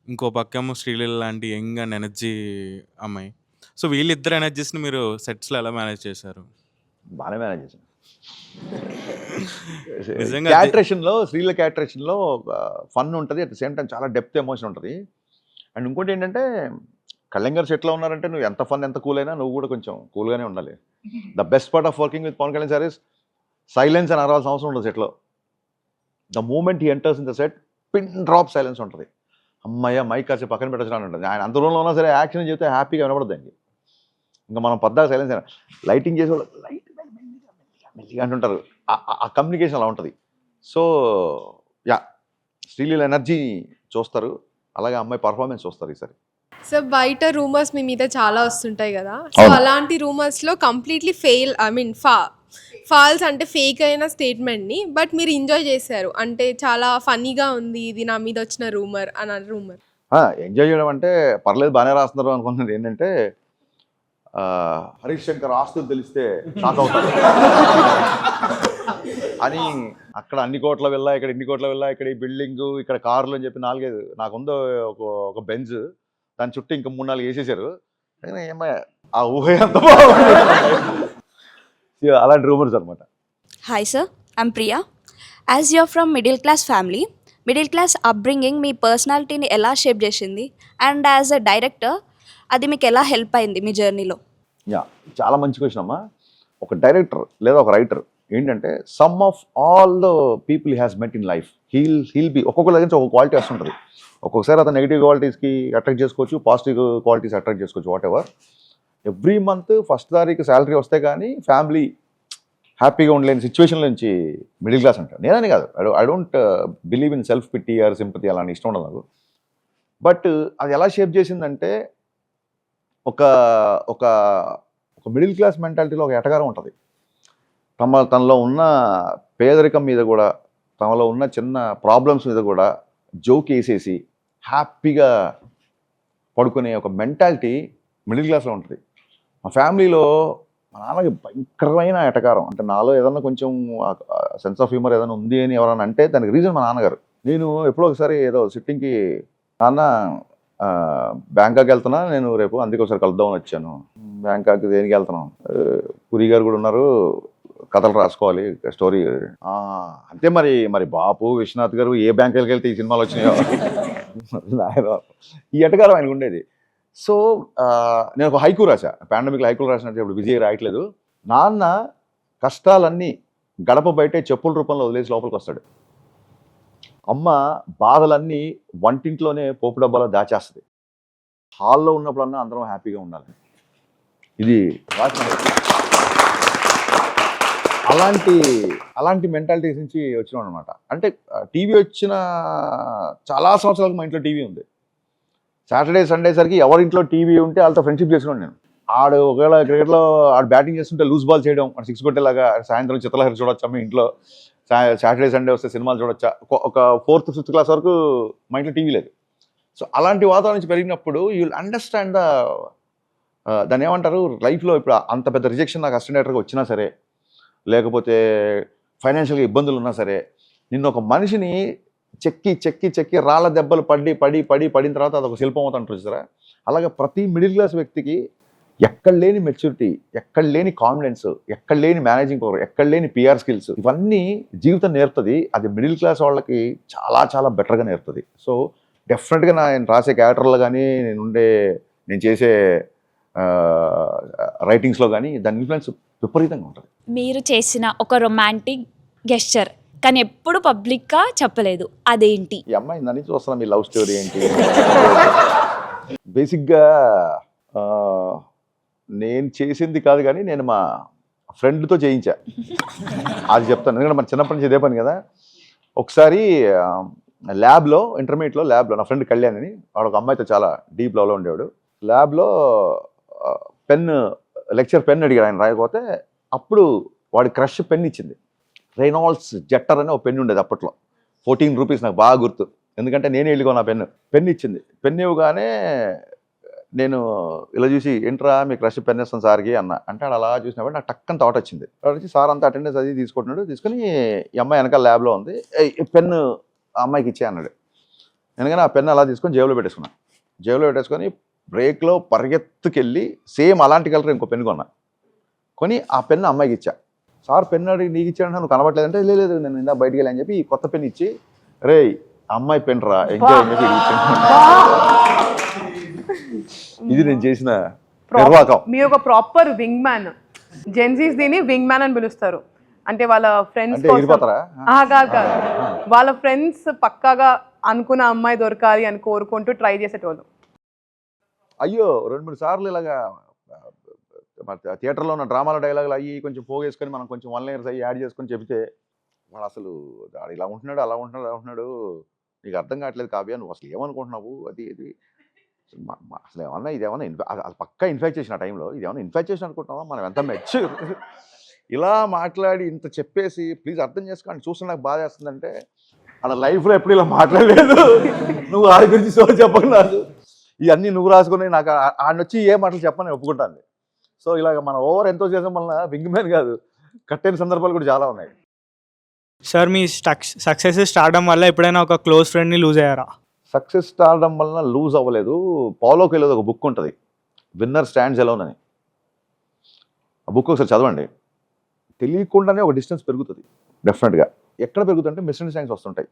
ఇంకో పక్కేమో శ్రీలీల లాంటి యంగ్ అండ్ ఎనర్జీ అమ్మాయి. సో వీళ్ళిద్దరు ఎనర్జీస్ని మీరు సెట్స్లో ఎలా మేనేజ్ చేశారు? బాగానే మేనేజ్ చేశాను. క్యారెక్టరేషన్లో, శ్రీలీల క్యారెక్టరేషన్లో ఫన్ ఉంటుంది, అట్ ద సేమ్ టైం చాలా డెప్త్ ఎమోషన్ ఉంటుంది. అండ్ ఇంకోటి ఏంటంటే, కళ్యాణ్ గారు సెట్లో ఉన్నారంటే నువ్వు ఎంత ఫన్ ఎంత కూల్ అయినా నువ్వు కూడా కొంచెం కూల్గానే ఉండాలి. The best part of working with Pawan Kalyan sir is silence అని అరవాల్సిన అవసరం ఉండదు సెట్లో. The moment he enters in the set, pin drop silence ఉంటుంది. అమ్మాయి మైక్ కాసి పక్కన పెట్టచ్చు ఉంటుంది. ఆయన అంత రోజుల్లో ఉన్నా సరే యాక్షన్ చెప్తే హ్యాపీగా వినపడదు అండి. ఇంకా మనం పద్దాక సైలెన్స్ అయినా లైటింగ్ చేసేవాళ్ళు లైట్ మెల్లిగా అంటుంటారు. ఆ కమ్యూనికేషన్ అలా ఉంటుంది. సో యా, శ్రీలీల ఎనర్జీ చూస్తారు, అలాగే అమ్మాయి పర్ఫార్మెన్స్ చూస్తారు ఈసారి. సో బయట రూమర్స్ మీ మీద చాలా వస్తుంటాయి కదా, సో అలాంటి రూమర్స్లో కంప్లీట్లీ ఫాల్స్ అంటే ఫేక్ అయిన స్టేట్మెంట్ని బట్ మీరు ఎంజాయ్ చేశారు, అంటే చాలా ఫన్నీగా ఉంది ఇది నా మీద వచ్చిన రూమర్ అన్న రూమర్. ఎంజాయ్ చేయడం అంటే పర్లేదు బాగానే రాస్తున్నారు అనుకున్నది ఏంటంటే, హరీష్ శంకర్ ఆస్తులు తెలిస్తే షాక్ అవుతారు అని. అక్కడ అన్ని కోట్ల వెళ్ళా, ఇక్కడ ఇన్ని కోట్ల వెళ్ళా, ఇక్కడ ఈ బిల్డింగు, ఇక్కడ కార్లు అని చెప్పి 4-5 నాకుందో ఒక బెంజ్, దాని చుట్టూ ఇంకా 3-4 వేసేసారు. ఏమయ్యా ఆ ఊహ ఎంత అలాంటి రూమర్స్ అనమాట. Hi sir, I'm Priya. As you're from middle class family, middle class upbringing మీ పర్సనాలిటీని ఎలా షేప్ చేసింది, అండ్ యాజ్ అ డైరెక్టర్ అది మీకు ఎలా హెల్ప్ అయింది మీ జర్నీలో? యా, చాలా మంచి క్వశ్చన్ అమ్మా. ఒక డైరెక్టర్ లేదా ఒక రైటర్ ఏంటంటే, some of all the people has met in life, he'll be ఒక్కొక్కరి దగ్గర నుంచి ఒక క్వాలిటీ వస్తుంటుంది. ఒక్కొక్కసారి అతను నెగిటివ్ క్వాలిటీస్కి అట్రాక్ట్ చేసుకోవచ్చు, పాజిటివ్ క్వాలిటీస్ అట్రాక్ట్ చేసుకోవచ్చు, what ever. Every month first తారీఖు శాలరీ వస్తే కానీ ఫ్యామిలీ హ్యాపీగా ఉండలేని సిచ్యువేషన్ నుంచి మిడిల్ క్లాస్ అంటారు. నేనని కాదు, I don't believe in self pity or sympathy, అలాంటి ఇష్టం ఉండదు నాకు. బట్ అది ఎలా షేప్ చేసిందంటే, ఒక ఒక మిడిల్ క్లాస్ మెంటాలిటీలో ఒక ఎటగారం ఉంటుంది. తనలో ఉన్న పేదరికం మీద కూడా, తమలో ఉన్న చిన్న ప్రాబ్లమ్స్ మీద కూడా జోక్ వేసేసి హ్యాపీగా పడుకునే ఒక మెంటాలిటీ మిడిల్ క్లాస్లో ఉంటుంది. మా ఫ్యామిలీలో మా నాన్నకి భయంకరమైన ఎటకారం. అంటే నాలో ఏదన్నా కొంచెం సెన్స్ ఆఫ్ హ్యూమర్ ఏదైనా ఉంది అని ఎవరైనా అంటే దానికి రీజన్ మా నాన్నగారు. నేను ఎప్పుడో ఒకసారి ఏదో సిట్టింగ్కి నాన్న బ్యాంకాక్ వెళ్తున్నా నేను రేపు, అందుకే ఒకసారి కలుద్దామని వచ్చాను. బ్యాంకాక్ దేనికి వెళ్తున్నాం, పురి గారు కూడా ఉన్నారు, కథలు రాసుకోవాలి, స్టోరీ. అంతే మరి మరి బాపు విశ్వనాథ్ గారు ఏ బ్యాంకుకి వెళ్తే ఈ సినిమాలు వచ్చినాయో ఈ ఎటకారం ఆయనకు ఉండేది. సో నేను ఒక హైకూ రాశా, పాండమిక్లో హైకూలు రాసినట్టు ఇప్పుడు విజయ్ రాయట్లేదు. నాన్న కష్టాలన్నీ గడప బయటే చెప్పుల రూపంలో వదిలేసి లోపలికి వస్తాడు. అమ్మ బాధలన్నీ వంటింట్లోనే పోపు డబ్బాలో దాచేస్తుంది. హాల్లో ఉన్నప్పుడన్నా అందరం హ్యాపీగా ఉండాలి. ఇది అలాంటి మెంటాలిటీస్ నుంచి వచ్చినాం అనమాట. అంటే టీవీ వచ్చిన చాలా సంవత్సరాలకు మా ఇంట్లో టీవీ ఉంది. సాటర్డే సండే సరికి ఎవరింట్లో టీవీ ఉంటే వాళ్ళతో ఫ్రెండ్షిప్ చేసుకున్నాను నేను. ఆడు ఒకవేళ క్రికెట్లో ఆడు బ్యాటింగ్ చేస్తుంటే లూజ్ బాల్ చేయడం, సిక్స్ కొట్టేలాగా సాయంత్రం చిత్రలహరి చూడొచ్చా మీ ఇంట్లో, సాటర్డే సండే వస్తే సినిమాలు చూడొచ్చా. ఒక 4th 5th క్లాస్ వరకు మా ఇంట్లో టీవీ లేదు. సో అలాంటి వాతావరణం నుంచి పెరిగినప్పుడు యూ విల్ అండర్స్టాండ్ దాన్ని ఏమంటారు, లైఫ్లో ఇప్పుడు అంత పెద్ద రిజెక్షన్ నాకు అసిస్టెంట్ డైరెక్టర్గా వచ్చినా సరే, లేకపోతే ఫైనాన్షియల్గా ఇబ్బందులు ఉన్నా సరే, నిన్ను ఒక మనిషిని చెక్కి చెక్కి చెక్కి రాళ్ళ దెబ్బలు పడిన తర్వాత అదొక శిల్పం అవుతుంటారు చూసారా. అలాగే ప్రతి మిడిల్ క్లాస్ వ్యక్తికి ఎక్కడ లేని మెచ్యూరిటీ, ఎక్కడ లేని కాన్ఫిడెన్స్, ఎక్కడ లేని మేనేజింగ్ పవర్, ఎక్కడ లేని పిఆర్ స్కిల్స్, ఇవన్నీ జీవితం నేర్పుతుంది. అది మిడిల్ క్లాస్ వాళ్ళకి చాలా చాలా బెటర్గా నేర్పుతుంది. సో డెఫినెట్గా నేను రాసే క్యారెక్టర్లో కానీ, నేను చేసే రైటింగ్స్లో కానీ దాని ఇన్ఫ్లుయెన్స్ విపరీతంగా ఉంటుంది. మీరు చేసిన ఒక రొమాంటిక్ గెస్చర్ కానీ ఎప్పుడు పబ్లిక్గా చెప్పలేదు, అదేంటి? ఈ అమ్మాయి దాని నుంచి వస్తున్నా, మీ లవ్ స్టోరీ ఏంటి? బేసిక్గా నేను చేసింది కాదు కానీ నేను మా ఫ్రెండ్తో చేయించా. అది చెప్తాను, ఎందుకంటే మన చిన్నప్పటి నుంచి ఇదే పని కదా. ఒకసారి ల్యాబ్లో, ఇంటర్మీడియట్లో ల్యాబ్లో నా ఫ్రెండ్ కళ్యాణ్ అని, వాడు ఒక అమ్మాయితో చాలా డీప్ లవ్లో ఉండేవాడు. ల్యాబ్లో లెక్చర్ పెన్ అడిగాడు, ఆయన రాయకపోతే అప్పుడు వాడి క్రష్ పెన్ ఇచ్చింది. రెనాల్డ్స్ జెట్టర్ అని ఒక పెన్ ఉండేది అప్పట్లో, 14 రూపీస్, నాకు బాగా గుర్తు, ఎందుకంటే నేనే వెళ్ళికో నా పెన్ ఇచ్చింది. పెన్ ఇవ్వగానే నేను ఇలా చూసి, ఏంట్రా మీ క్రష్ పెన్ ఇస్తాను సార్కి అన్న. అంటే అలా చూసినప్పుడు నాకు టక్కని థాట్ వచ్చింది. వచ్చి సార్ అంతా అటెండెన్స్ అది తీసుకుంటున్నాడు, తీసుకుని ఈ అమ్మాయి వెనకాల ల్యాబ్లో ఉంది, పెన్ను ఆ అమ్మాయికి ఇచ్చే అన్నాడు. ఎందుకని ఆ పెన్ను అలా తీసుకొని జేబులో పెట్టేసుకున్నాను. జేబులో పెట్టేసుకొని బ్రేక్లో పరిగెత్తుకెళ్ళి సేమ్ అలాంటి కలర్ ఇంకో పెన్ను కొన్నా. కొని ఆ పెన్ను అమ్మాయికి ఇచ్చా. సార్ పెన్ను అడిగి నీకు ఇచ్చాడంటే నువ్వు కనబడలేదంటే, లేదు నేను ఇందా బయటికి వెళ్ళి అని చెప్పి ఈ కొత్త పెన్ను ఇచ్చి, రే అమ్మాయి పెన్ రా ఎంజాయ్ అని చెప్పి ఇది నేను చేసిన నిర్వాహకం. మీరు ఒక ప్రాపర్ వింగ్ మ్యాన్. జెన్సీస్ దీన్ని వింగ్ మ్యాన్ అని పిలుస్తారు. అంటే వాళ్ళ ఫ్రెండ్స్ కాదు, వాళ్ళ ఫ్రెండ్స్ పక్కాగా అనుకున్న అమ్మాయి దొరకాలి అని కోరుకుంటూ ట్రై చేసేటోళ్ళు. అయ్యో 2-3 సార్లు ఇలాగా థియేటర్లో ఉన్న డ్రామాల డైలాగులు అయ్యి కొంచెం పోగేసుకొని మనం కొంచెం 1 లైనర్స్ అయ్యి యాడ్ చేసుకొని చెబితే, వాడు అసలు ఇలా ఉంటున్నాడు, అలా ఉంటున్నాడు, నీకు అర్థం కావట్లేదు కావ్య, నువ్వు అసలు ఏమనుకుంటున్నావు, అది అసలు ఏమన్నా ఇదేమన్నా అది పక్కా ఇన్ఫాక్చుయేషన్. ఆ టైంలో ఇదేమన్నా ఇన్ఫాక్చుయేషన్ అనుకుంటున్నావా, మనం ఎంత మెచ్యూర్, ఇలా మాట్లాడి ఇంత చెప్పేసి ప్లీజ్ అర్థం చేసుకోండి. చూస్తే నాకు బాధ వేస్తుందంటే అలా లైఫ్లో ఎప్పుడు ఇలా మాట్లాడలేదు. నువ్వు ఆడి గురించి సో చెప్పకున్నాడు, ఇవన్నీ నువ్వు రాసుకుని నాకు ఆడనొచ్చి ఏ మాటలు చెప్పని ఒప్పుకుంటాను. సో ఇలాగ మన ఓవర్ ఎంతో చేసాం వలన వింగ్ మ్యాన్ కాదు, కట్టైన సందర్భాలు కూడా చాలా ఉన్నాయి. సార్ మీ సక్సెస్ స్టార్డమ్ వల్ల ఎప్పుడైనా ఒక క్లోజ్ ఫ్రెండ్ని లూజ్ అయ్యారా? సక్సెస్ స్టార్డమ్ వలన లూజ్ అవ్వలేదు. పాలో కోయల్హోది ఒక బుక్ ఉంటుంది, విన్నర్ స్టాండ్స్ అలోన్ అని. ఆ బుక్ ఒకసారి చదవండి. తెలియకుండానే ఒక డిస్టెన్స్ పెరుగుతుంది డెఫినెట్గా. ఎక్కడ పెరుగుతుంటే మిస్అండర్స్టాండింగ్స్ వస్తుంటాయి.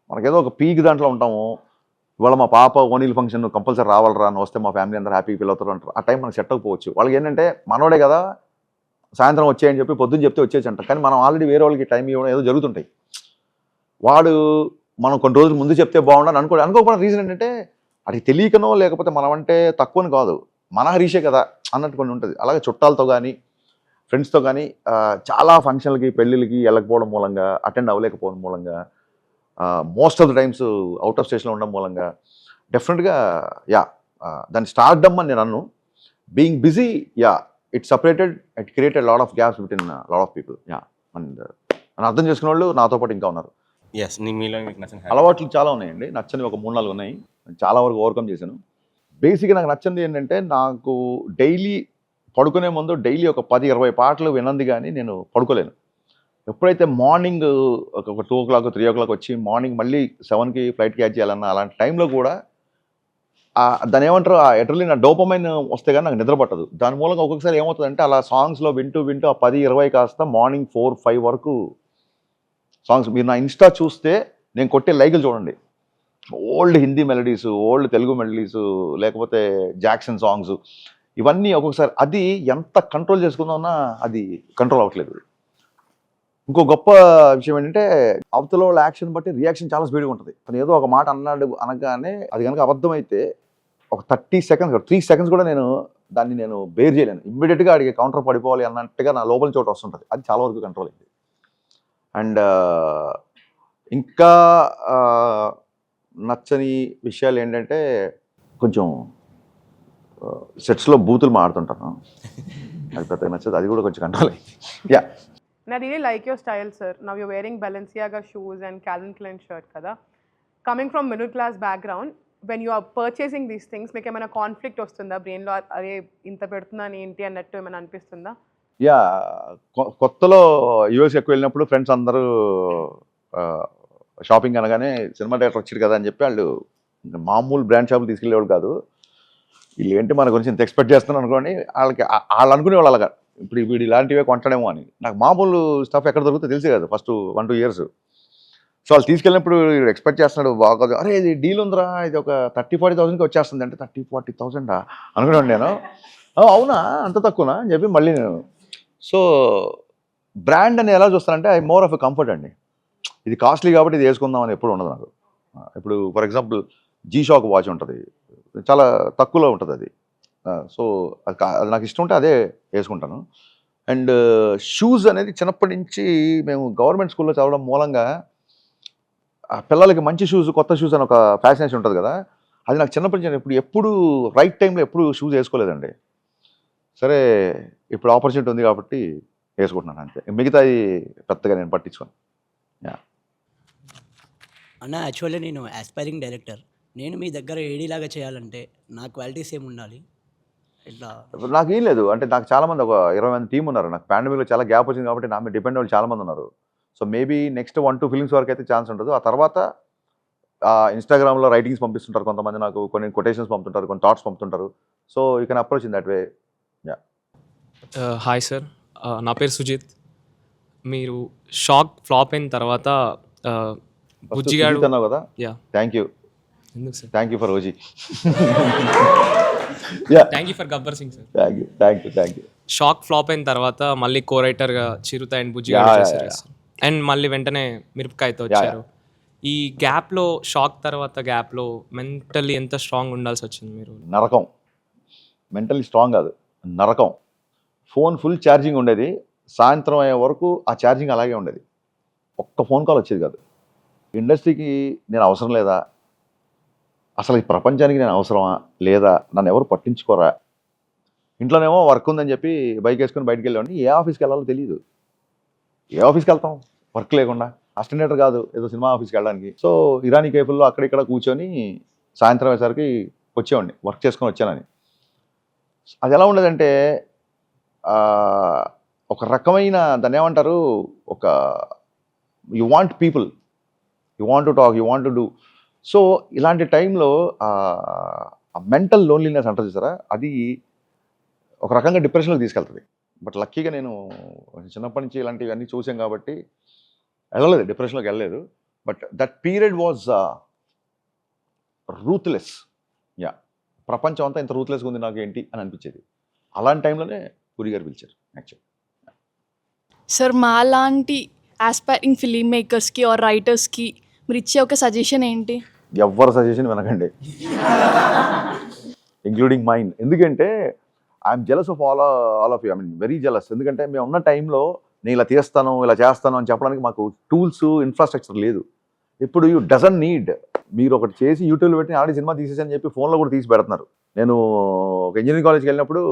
మనకేదో ఒక పీక్ దాంట్లో ఉంటాము. ఇవాళ మా పాప ఓనీల్ ఫంక్షన్ కంపల్సరీ రావాలరా, అని వస్తే మా ఫ్యామిలీ అందరూ హ్యాపీ ఫీల్ అవుతారు అంటారు. ఆ టైం మనకు సెట్ అవ్వకపోవచ్చు. వాళ్ళకి ఏంటంటే మనోడే కదా సాయంత్రం వచ్చేయని చెప్పి పొద్దున్న చెప్తే వచ్చేసి అంటారు. కానీ మనం ఆల్రెడీ వేరే వాళ్ళకి టైం ఇవ్వడం ఏదో జరుగుతుంటాయి. వాడు మనం కొన్ని రోజులు ముందు చెప్తే బాగుండని అనుకోకపోవడం రీజన్ ఏంటంటే అది తెలియకనో లేకపోతే మనం అంటే తక్కువని కాదు, మన హరీషే కదా అన్నట్టు కొన్ని ఉంటుంది. అలాగే చుట్టాలతో కానీ ఫ్రెండ్స్తో కానీ చాలా ఫంక్షన్లకి పెళ్ళిళ్ళకి వెళ్ళకపోవడం మూలంగా, అటెండ్ అవ్వలేకపోవడం మూలంగా, most of the times out of స్టేషన్లో ఉండడం మూలంగా డెఫినెట్గా దాన్ని స్టార్డమ్ అని నేను అన్ను. Being busy it separated, it created lot of gaps between lot of people. Yeah, and నన్ను అర్థం చేసుకునే వాళ్ళు నాతో పాటు ఇంకా ఉన్నారు. ఎస్, మీలో మీకు నచ్చిన అలవాట్లు చాలా ఉన్నాయండి, నచ్చని ఒక 3-4 ఉన్నాయి, చాలా వరకు ఓవర్కమ్ చేశాను. బేసిక్గా నాకు నచ్చింది ఏంటంటే, నాకు డైలీ పడుకునే ముందు డైలీ ఒక 10-20 పాటలు వినంది కానీ నేను పడుకోలేను. ఎప్పుడైతే మార్నింగ్ ఒక 2 o'clock 3 o'clock వచ్చి మార్నింగ్ మళ్ళీ 7కి ఫ్లైట్ క్యాచ్ చేయాలన్న అలాంటి టైంలో కూడా దాని ఏమంటారు, ఆ ఎడ్రలిన్, ఆ డోపమైన్ వస్తే కానీ నాకు నిద్ర పట్టదు. దాని మూలంగా ఒక్కొక్కసారి ఏమవుతుందంటే, అలా సాంగ్స్లో వింటూ వింటూ ఆ 10-20 కాస్త మార్నింగ్ 4-5 వరకు సాంగ్స్. మీరు నా ఇన్స్టా చూస్తే నేను కొట్టే లైకులు చూడండి, old Hindi melodies, old Telugu melodies, లేకపోతే జాక్సన్ సాంగ్స్, ఇవన్నీ ఒక్కొక్కసారి అది ఎంత కంట్రోల్ చేసుకుందామన్నా అది కంట్రోల్ అవ్వట్లేదు. ఇంకో గొప్ప విషయం ఏంటంటే, అవతల వాళ్ళ యాక్షన్ బట్టి రియాక్షన్ చాలా స్పీడ్గా ఉంటుంది. తను ఏదో ఒక మాట అన్నాడు అనగానే అది కనుక అబద్ధమైతే ఒక 30 seconds 3 seconds కూడా నేను బేర్ చేయలేను. ఇమ్మీడియట్గా అడిగే కౌంటర్ పడిపోవాలి అన్నట్టుగా నా లోపల చోట వస్తుంటుంది. అది చాలా వరకు కంట్రోల్ అయింది. అండ్ ఇంకా నచ్చని విషయాలు ఏంటంటే, కొంచెం సెట్స్లో బూతులు మాడుతుంటాను, అది పెద్దగా నచ్చదు, అది కూడా కొంచెం కంట్రోల్ అయింది. Yeah, And I really like your style, sir. Now you're wearing Balenciaga shoes and Calvin Klein shirt, kada. Coming from middle class background, when you are purchasing these things, make ఏమైనా conflict వస్తుందా బ్రెయిన్లో? అరే ఇంత పెడుతున్నాను ఏంటి అన్నట్టు ఏమైనా అనిపిస్తుందా? యా, కొత్తలో యూఎస్ ఎక్కువ వెళ్ళినప్పుడు ఫ్రెండ్స్ అందరూ షాపింగ్ అనగానే సినిమా థియేటర్ వచ్చాడు కదా అని చెప్పి వాళ్ళు మామూలు బ్రాండ్ షాపులు తీసుకెళ్ళేవాళ్ళు కాదు. వీళ్ళు ఏంటి మన గురించి ఇంత ఎక్స్పెక్ట్ చేస్తున్నాను అనుకోండి, వాళ్ళు అనుకునేవాళ్ళు అలాగా, ఇప్పుడు వీడు ఇలాంటివే కొంటాడేమో అని. నాకు మామూలు స్టఫ్ ఎక్కడ దొరుకుతుందో తెలిసే కదా ఫస్ట్ 1-2 years. సో వాళ్ళు తీసుకెళ్ళినప్పుడు ఎక్స్పెక్ట్ చేస్తున్నాడు, బాగా అరే ఇది డీల్ ఉందిరా, ఇది ఒక 30-40,000కి వచ్చేస్తుంది అంటే 30-40,000 అనుకున్నాను నేను. అవునా అంత తక్కువనా అని చెప్పి మళ్ళీ నేను. సో బ్రాండ్ అని ఎలా చూస్తానంటే, I more of a comfort అండి. ఇది కాస్ట్లీ కాబట్టి ఇది వేసుకుందాం అని ఎప్పుడు ఉండదు నాకు. ఇప్పుడు ఫర్ ఎగ్జాంపుల్ G-Shock వాచ్ ఉంటుంది, చాలా తక్కువలో ఉంటుంది అది. సో అది నాకు ఇష్టం ఉంటే అదే వేసుకుంటాను. అండ్ షూస్ అనేది చిన్నప్పటి నుంచి మేము గవర్నమెంట్ స్కూల్లో చదవడం మూలంగా పిల్లలకి మంచి షూస్, కొత్త షూస్ అని ఒక ఫ్యాసినేషన్ ఉంటుంది కదా, అది నాకు చిన్నప్పటి నుంచి ఎప్పుడు రైట్ టైంలో ఎప్పుడు షూస్ వేసుకోలేదండి. సరే ఇప్పుడు ఆపర్చునిటీ ఉంది కాబట్టి వేసుకుంటున్నాను అంతే, మిగతాది పెద్దగా నేను పట్టించుకోను. యా అన్న, యాక్చువల్లీ నేను ఆస్పైరింగ్ డైరెక్టర్. నేను మీ దగ్గర ఏడీలాగా చేయాలంటే నా క్వాలిటీస్ ఏమి ఉండాలి? ఇట్లా నాకేం లేదు అంటే, నాకు చాలామంది ఒక 20 మంది టీం ఉన్నారు. నాకు పాండమిక్లో చాలా గ్యాప్ వచ్చింది కాబట్టి నా మీద డిపెండ్ వాళ్ళు చాలామంది ఉన్నారు. సో మేబీ నెక్స్ట్ 1-2 ఫిల్మ్స్ వరకు అయితే ఛాన్స్ ఉంటుంది. ఆ తర్వాత ఇన్స్టాగ్రామ్లో రైటింగ్స్ పంపిస్తుంటారు కొంతమంది, నాకు కొన్ని కొటేషన్స్ పంపుతుంటారు, కొన్ని థాట్స్ పంపుతుంటారు. So you can approach in that way. Yeah, hi sir, నా పేరు సుజిత్. మీరు షాక్ ఫ్లాప్ అయిన తర్వాత బుజ్జిగాడు అన్నావు కదా, యా థ్యాంక్ యూ, ఎందుకు sir? Thank you for OG. Thank you for Gabbar Singh sir. Thank you. Shock flop అయిన తర్వాత మళ్ళీ కో రైటర్గా చిరుత అండ్ బుజ్జిగాడు చేశారు అండ్ మళ్ళీ వెంటనే మిరపకాయతో వచ్చారు. ఈ గ్యాప్లో, షాక్ తర్వాత గ్యాప్లో మెంటల్లీ ఎంత స్ట్రాంగ్ ఉండాల్సి వచ్చింది మీరు? నరకం. మెంటల్లీ స్ట్రాంగ్ కాదు, నరకం. ఫోన్ ఫుల్ ఛార్జింగ్ ఉండేది, సాయంత్రం అయ్యే వరకు ఆ ఛార్జింగ్ అలాగే ఉండేది, ఒక్క ఫోన్ కాల్ వచ్చేది కాదు. ఇండస్ట్రీకి నేను అవసరం లేదా, అసలు ఈ ప్రపంచానికి నేను అవసరమా లేదా, నన్ను ఎవరు పట్టించుకోరా, ఇంట్లోనేమో వర్క్ ఉందని చెప్పి బైక్ వేసుకొని బయటికి వెళ్ళేవాడిని. ఏ ఆఫీస్కి వెళ్ళాలో తెలియదు. ఏ ఆఫీస్కి వెళ్తాం వర్క్ లేకుండా? అసిస్టెంట్ కాదు, ఏదో సినిమా ఆఫీస్కి వెళ్ళడానికి. సో ఇరానీ కేఫ్లో అక్కడిక్కడ కూర్చొని సాయంత్రం అయ్యేసరికి వచ్చేవాడిని, వర్క్ చేసుకొని వచ్చానని. అది ఎలా ఉండదంటే, ఒక రకమైన దాన్ని ఏమంటారు, ఒక you want people, you want to talk, you want to do. So ఇలాంటి టైంలో మెంటల్ లోన్లీనెస్ అంటారు చూసారా, అది ఒక రకంగా డిప్రెషన్లోకి తీసుకెళ్తుంది. బట్ లక్కీగా నేను చిన్నప్పటి నుంచి ఇలాంటివన్నీ చూసాం కాబట్టి వెళ్ళలేదు, డిప్రెషన్లోకి వెళ్ళలేదు. But that period was ruthless. Yeah, ప్రపంచం అంతా ఇంత రూత్లెస్గా ఉంది నాకు ఏంటి అని అనిపించేది. అలాంటి టైంలోనే పూరి గారు పిలిచారు యాక్చువల్లీ. సార్, మా లాంటి ఆస్పైరింగ్ ఫిలిం మేకర్స్కి ఆర్ రైటర్స్కి మీరు ఇచ్చే ఒక సజెషన్ ఏంటి? ఎవరు సజెషన్ వినకండి, ఇంక్లూడింగ్ మైండ్. ఎందుకంటే I'm jealous of all of you. I mean very jealous. ఎందుకంటే మేము ఉన్న టైంలో నేను ఇలా తీస్తాను, ఇలా చేస్తాను అని చెప్పడానికి మాకు టూల్స్, ఇన్ఫ్రాస్ట్రక్చర్ లేదు. ఇప్పుడు యూ డజంట్ నీడ్. మీరు ఒకటి చేసి యూట్యూబ్లో పెట్టి ఆల్రెడీ సినిమా తీసేసి అని చెప్పి ఫోన్లో కూడా తీసి పెడుతున్నారు. నేను ఒక ఇంజనీరింగ్ కాలేజ్కి వెళ్ళినప్పుడు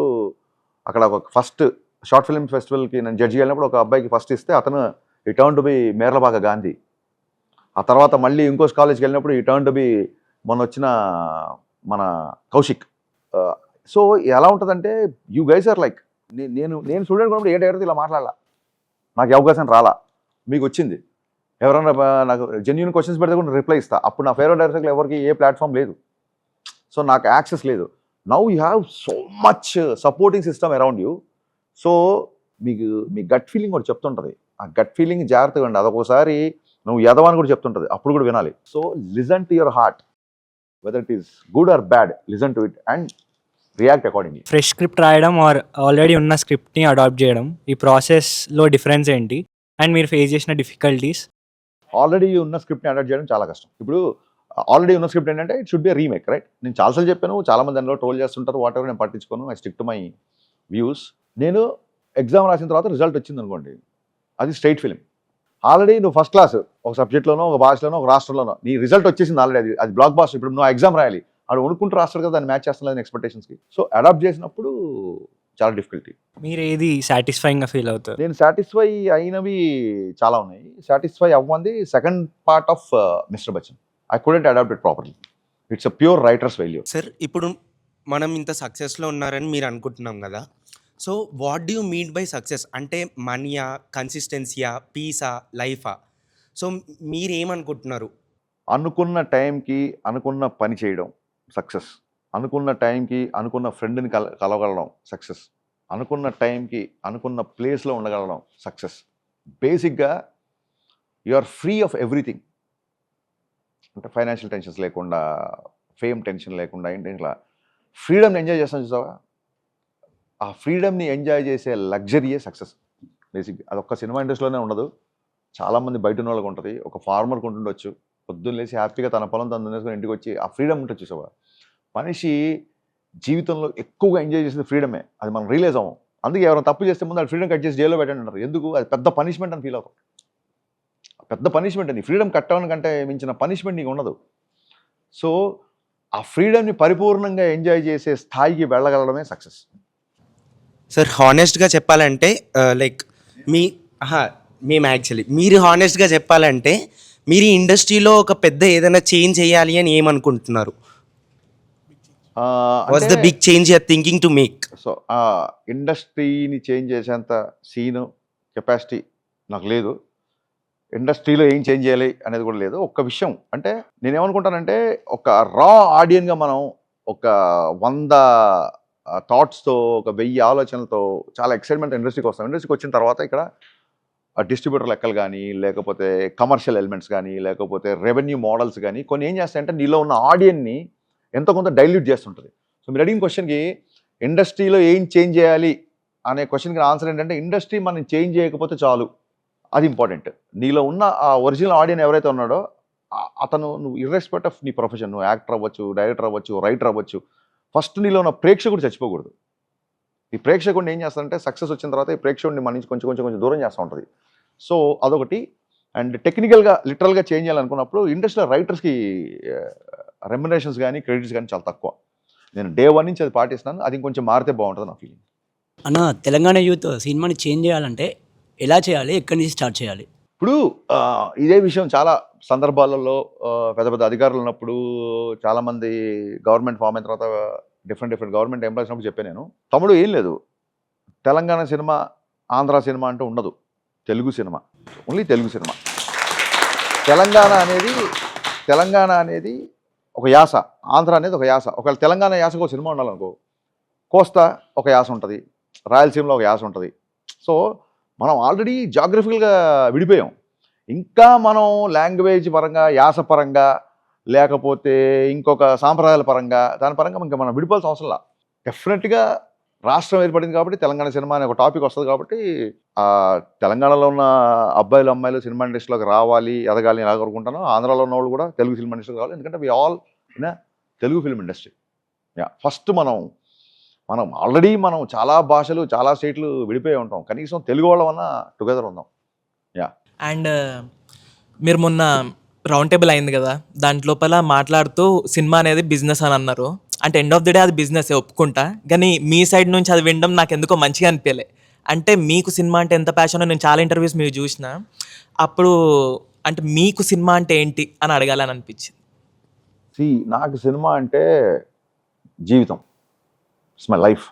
అక్కడ ఒక ఫస్ట్ షార్ట్ ఫిల్మ్ ఫెస్టివల్కి నేను జడ్జి వెళ్ళినప్పుడు ఒక అబ్బాయికి ఫస్ట్ ఇస్తే అతను ఈ టర్న్ టు బి మేర్లబాగ గాంధీ. ఆ తర్వాత మళ్ళీ ఇంకో కాలేజ్కి వెళ్ళినప్పుడు ఈ టర్న్ టు బి మొన్న వచ్చిన మన కౌశిక్. సో ఎలా ఉంటుందంటే యూ గైస్ ఆర్ లైక్, నేను స్టూడెంట్ కూడా ఏ డైరెక్టర్ ఇలా మాట్లాడాల, నాకు ఈ అవకాశం రాలా, మీకు వచ్చింది. ఎవరైనా నాకు జెన్యూన్ క్వశ్చన్స్ పెడితే కూడా రిప్లై ఇస్తా. అప్పుడు నా ఫేవరెట్ డైరెక్టర్లు ఎవరికి ఏ ప్లాట్ఫామ్ లేదు, సో నాకు యాక్సెస్ లేదు. Now you have so much supporting system around you. So మీకు మీ గట్ ఫీలింగ్ కూడా చెప్తుంటుంది. ఆ గట్ ఫీలింగ్ జాగ్రత్తగా ఉండి, అదొకసారి నువ్వు ఎదవని కూడా చెప్తుంటుంది, అప్పుడు కూడా వినాలి. So listen to your heart, whether it is good or bad, listen to it and react accordingly. Fresh script రాయడం ఆర్ ఆల్రెడీ ఉన్న స్క్రిప్ట్ని అడాప్ట్ చేయడం, ఈ ప్రాసెస్లో డిఫరెన్స్ ఏంటి అండ్ మీరు ఫేస్ చేసిన డిఫికల్టీస్? ఆల్రెడీ ఉన్న స్క్రిప్ట్ని అడాప్ట్ చేయడం చాలా కష్టం. ఇప్పుడు ఆల్రెడీ ఉన్న స్క్రిప్ట్ ఏంటంటే it should be remake, right? నేను చాలాసార్లు చెప్పాను, చాలామంది దానిలో ట్రోల్ చేస్తుంటారు, వాట్ ఎవర్, నేను పట్టించుకోను, I stick to my views. నేను ఎగ్జామ్ రాసిన తర్వాత రిజల్ట్ వచ్చింది అనుకోండి, అది స్ట్రైట్ ఫిలిం. ఆల్రెడీ నువ్వు ఫస్ట్ క్లాస్ ఒక సబ్జెక్ట్లోనో, ఒక భాషలోనో, ఒక రాష్ట్రంలోనో నీ రిజల్ట్ వచ్చేసింది ఆల్రెడీ, అది బ్లాక్ బాస్టర్. ఇప్పుడు నువ్వు ఎగ్జామ్ రాయాలి, అది వణుకుంటూ రాస్తాడు కదా, దాన్ని మ్యాచ్ చేస్తాను ఎక్స్పెక్టేషన్స్కి. సో అడాప్ట్ చేసినప్పుడు చాలా డిఫికల్టీ. మీరు ఏది సాటిస్ఫైయింగ్గా ఫీల్ అవుతారు? నేను సాటిస్ఫై అయినవి చాలా ఉన్నాయి. సాటిస్ఫై అవ్వంది second part of mister Bachchan. I couldn't adapt it properly. It's a pure writer's failure. Sir, ఇప్పుడు మనం ఇంత సక్సెస్లో ఉన్నారని మీరు అనుకుంటున్నాం కదా, so what do you mean by success? అంటే మనీయా, కన్సిస్టెన్సీయా, పీసా, లైఫా? సో మీరేమనుకుంటున్నారు? అనుకున్న టైంకి అనుకున్న పని చేయడం సక్సెస్. అనుకున్న టైంకి అనుకున్న ఫ్రెండ్ని కలవగలడం సక్సెస్. అనుకున్న టైంకి అనుకున్న ప్లేస్లో ఉండగలడం సక్సెస్. బేసిక్గా you are free of everything. అంటే ఫైనాన్షియల్ టెన్షన్స్ లేకుండా, ఫేమ్ టెన్షన్ లేకుండా, ఏంటి ఇట్లా ఫ్రీడమ్ని ఎంజాయ్ చేస్తాను చూసావా, ఆ ఫ్రీడమ్ని ఎంజాయ్ చేసే లగ్జరీయే సక్సెస్ బేసిక్గా. అదొక్క సినిమా ఇండస్ట్రీలోనే ఉండదు, చాలామంది బయట ఉన్న వాళ్ళకి ఉంటుంది. ఒక ఫార్మర్కి ఉంటుండొచ్చు, పొద్దున్న లేచి హ్యాపీగా తన పొలం తను దున్నేసుకొని ఇంటికి వచ్చి ఆ ఫ్రీడమ్ ఉంటుంది చూసావా. మనిషి జీవితంలో ఎక్కువగా ఎంజాయ్ చేసేది ఫ్రీడమే, అది మనం రియలైజ్ అవ్వం. అందుకే ఎవరైనా తప్పు చేస్తే ముందు అది ఫ్రీడమ్ కట్ చేసి జైల్లో పెట్టండి అంటారు. ఎందుకు? అది పెద్ద పనిష్మెంట్ అని ఫీల్ అవుతాం. పెద్ద పనిష్మెంట్ అని, ఫ్రీడమ్ కట్టడం కంటే మించిన పనిష్మెంట్ నీకు ఉండదు. సో ఆ ఫ్రీడమ్ని పరిపూర్ణంగా ఎంజాయ్ చేసే స్థాయికి వెళ్ళగలడమే సక్సెస్. సార్, హానెస్ట్గా చెప్పాలంటే లైక్ మేము యాక్చువల్లీ మీరు హానెస్ట్గా చెప్పాలంటే మీరు ఈ ఇండస్ట్రీలో ఒక పెద్ద ఏదైనా చేంజ్ చేయాలి అని ఏమనుకుంటున్నారు? What's the big change you are thinking to make? So ఆ ఇండస్ట్రీని చేంజ్ చేసేంత సీను, కెపాసిటీ నాకు లేదు. ఇండస్ట్రీలో ఏం చేంజ్ చేయాలి అనేది కూడా లేదు. ఒక్క విషయం అంటే నేనేమనుకుంటానంటే, ఒక రా ఆడియన్గా మనం ఒక 100 థాట్స్తో, ఒక 1000 ఆలోచనలతో చాలా ఎక్సైట్మెంట్ ఇండస్ట్రీకి వస్తాం. ఇండస్ట్రీకి వచ్చిన తర్వాత ఇక్కడ డిస్ట్రిబ్యూటర్ లెక్కలు కానీ, లేకపోతే కమర్షియల్ ఎలిమెంట్స్ కానీ, లేకపోతే రెవెన్యూ మోడల్స్ కానీ కొన్ని ఏం చేస్తాయంటే నీలో ఉన్న ఆడియన్ని ఎంతో కొంత డైల్యూట్ చేస్తుంటుంది. సో మీరు అడిగిన క్వశ్చన్కి ఇండస్ట్రీలో ఏం చేంజ్ చేయాలి అనే క్వశ్చన్కి ఆన్సర్ ఏంటంటే, ఇండస్ట్రీ మనం చేంజ్ చేయకపోతే చాలు, అది ఇంపార్టెంట్. నీలో ఉన్న ఆ ఒరిజినల్ ఆడియన్ ఎవరైతే ఉన్నాడో అతను, నువ్వు ఇర్రెస్పెక్ట్ ఆఫ్ నీ ప్రొఫెషన్, నువ్వు యాక్టర్ అవ్వచ్చు, డైరెక్టర్ అవ్వచ్చు, రైటర్ అవ్వచ్చు, ఫస్ట్ నీలో ఉన్న ప్రేక్షకుడు చచ్చిపోకూడదు. ఈ ప్రేక్షకుడిని ఏం చేస్తారంటే, సక్సెస్ వచ్చిన తర్వాత ఈ ప్రేక్షకుడిని మన నుంచి కొంచెం కొంచెం కొంచెం దూరం చేస్తూ ఉంటుంది. సో అదొకటి. అండ్ టెక్నికల్గా లిటరల్గా చేంజ్ చేయాలనుకున్నప్పుడు ఇండస్ట్రీలో రైటర్స్కి రెమ్యునరేషన్స్ కానీ, క్రెడిట్స్ కానీ చాలా తక్కువ. నేను డే 1 నుంచి అది పాటిస్తున్నాను. అది ఇంకొంచెం మారితే బాగుంటుంది నా ఫీలింగ్. అన్న, తెలంగాణ యూత్ సినిమాని చేంజ్ చేయాలంటే ఎలా చేయాలి, ఎక్కడి నుంచి స్టార్ట్ చేయాలి? ఇప్పుడు ఇదే విషయం చాలా సందర్భాలలో పెద్ద పెద్ద అధికారులు ఉన్నప్పుడు, చాలామంది గవర్నమెంట్ ఫామ్ అయిన తర్వాత డిఫరెంట్ గవర్నమెంట్ ఎంప్లాయీస్ ఉన్నప్పుడు చెప్పాను నేను, తమ్ముడు ఏం లేదు, తెలంగాణ సినిమా, ఆంధ్ర సినిమా అంటూ ఉండదు, Telugu cinema, only Telugu cinema. Telangana అనేది ఒక యాస, ఆంధ్ర అనేది ఒక యాస. ఒకవేళ తెలంగాణ యాసకు ఒక సినిమా ఉండాలనుకో, కోస్తా ఒక యాస ఉంటుంది, రాయలసీమలో ఒక యాస ఉంటుంది. సో మనం ఆల్రెడీ జాగ్రఫికల్గా విడిపోయాం. ఇంకా మనం లాంగ్వేజ్ పరంగా, యాస పరంగా, లేకపోతే ఇంకొక సాంప్రదాయాల పరంగా, దాని పరంగా ఇంకా మనం విడిపోవాల్సిన అవసరంలా. డెఫినెట్గా రాష్ట్రం ఏర్పడింది కాబట్టి తెలంగాణ సినిమా అనే ఒక టాపిక్ వస్తుంది కాబట్టి తెలంగాణలో ఉన్న అబ్బాయిలు, అమ్మాయిలు సినిమా ఇండస్ట్రీలోకి రావాలి, ఎదగాలి అని ఎలా కోరుకుంటానో, ఆంధ్రాలో ఉన్న వాళ్ళు కూడా తెలుగు సినిమా ఇండస్ట్రీకి రావాలి. ఎందుకంటే we all in Telugu film industry. First మనం ఆల్రెడీ మనం చాలా భాషలు, చాలా స్టేట్లు విడిపోయి ఉంటాం. కనీసం తెలుగు వాళ్ళమన్నా టుగెదర్ ఉందాం. అండ్ మీరు మొన్న రౌండ్ టేబుల్ అయింది కదా, దాంట్లోపల మాట్లాడుతూ సినిమా అనేది బిజినెస్ అని అన్నారు. అంటే ఎండ్ ఆఫ్ ది డే అది బిజినెస్ ఒప్పుకుంటా, కానీ మీ సైడ్ నుంచి అది వినడం నాకు ఎందుకో మంచిగా అనిపించలే. అంటే మీకు సినిమా అంటే ఎంత ప్యాషనో నేను చాలా ఇంటర్వ్యూస్ మీరు చూసిన, అప్పుడు అంటే మీకు సినిమా అంటే ఏంటి అని అడగాలని అనిపించింది. నాకు సినిమా అంటే జీవితం, ఇట్స్ మై లైఫ్.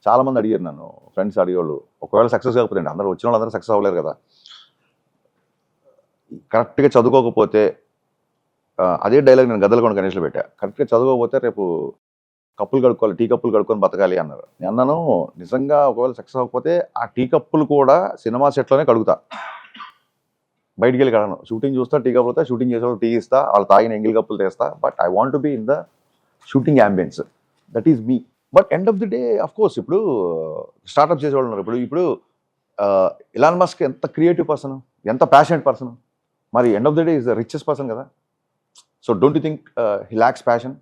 చాలామంది అడిగారు నన్ను, ఫ్రెండ్స్ అడిగేవాళ్ళు, ఒకవేళ సక్సెస్ కాకపోతే అందరూ వచ్చిన వాళ్ళు అందరూ సక్సెస్ అవ్వలేరు కదా. కరెక్ట్గా చదువుకోకపోతే అదే డైలాగ్ నేను గద్దలకొండ గణేష్లో పెట్టా, కరెక్ట్గా చదువుకోకపోతే రేపు కప్పులు కడుక్కోవాలి, టీ కప్పులు కడుక్కొని బతకాలి అన్నారు. నేను అన్నాను, నిజంగా ఒకవేళ సక్సెస్ అవ్వకపోతే ఆ టీ కప్పులు కూడా సినిమా సెట్లోనే కడుగుతా, బయటికి వెళ్ళి కడను. షూటింగ్ చూస్తా, టీ కప్పులు వస్తా, షూటింగ్ చేసేవాళ్ళు టీ ఇస్తా, వాళ్ళు తాగిన ఎంగిల్ కప్పులు తెస్తా, but I want to be in the shooting ambience, that is me. But end of the day of course ఇప్పుడు స్టార్ట్అప్ చేసేవాళ్ళు ఉన్నారు. ఇప్పుడు ఇలాన్ మస్క్ ఎంత క్రియేటివ్ పర్సన్, ఎంత ప్యాషనెట్ పర్సన్, మరి end of the day is the richest person కదా. So don't you think he lacks passion?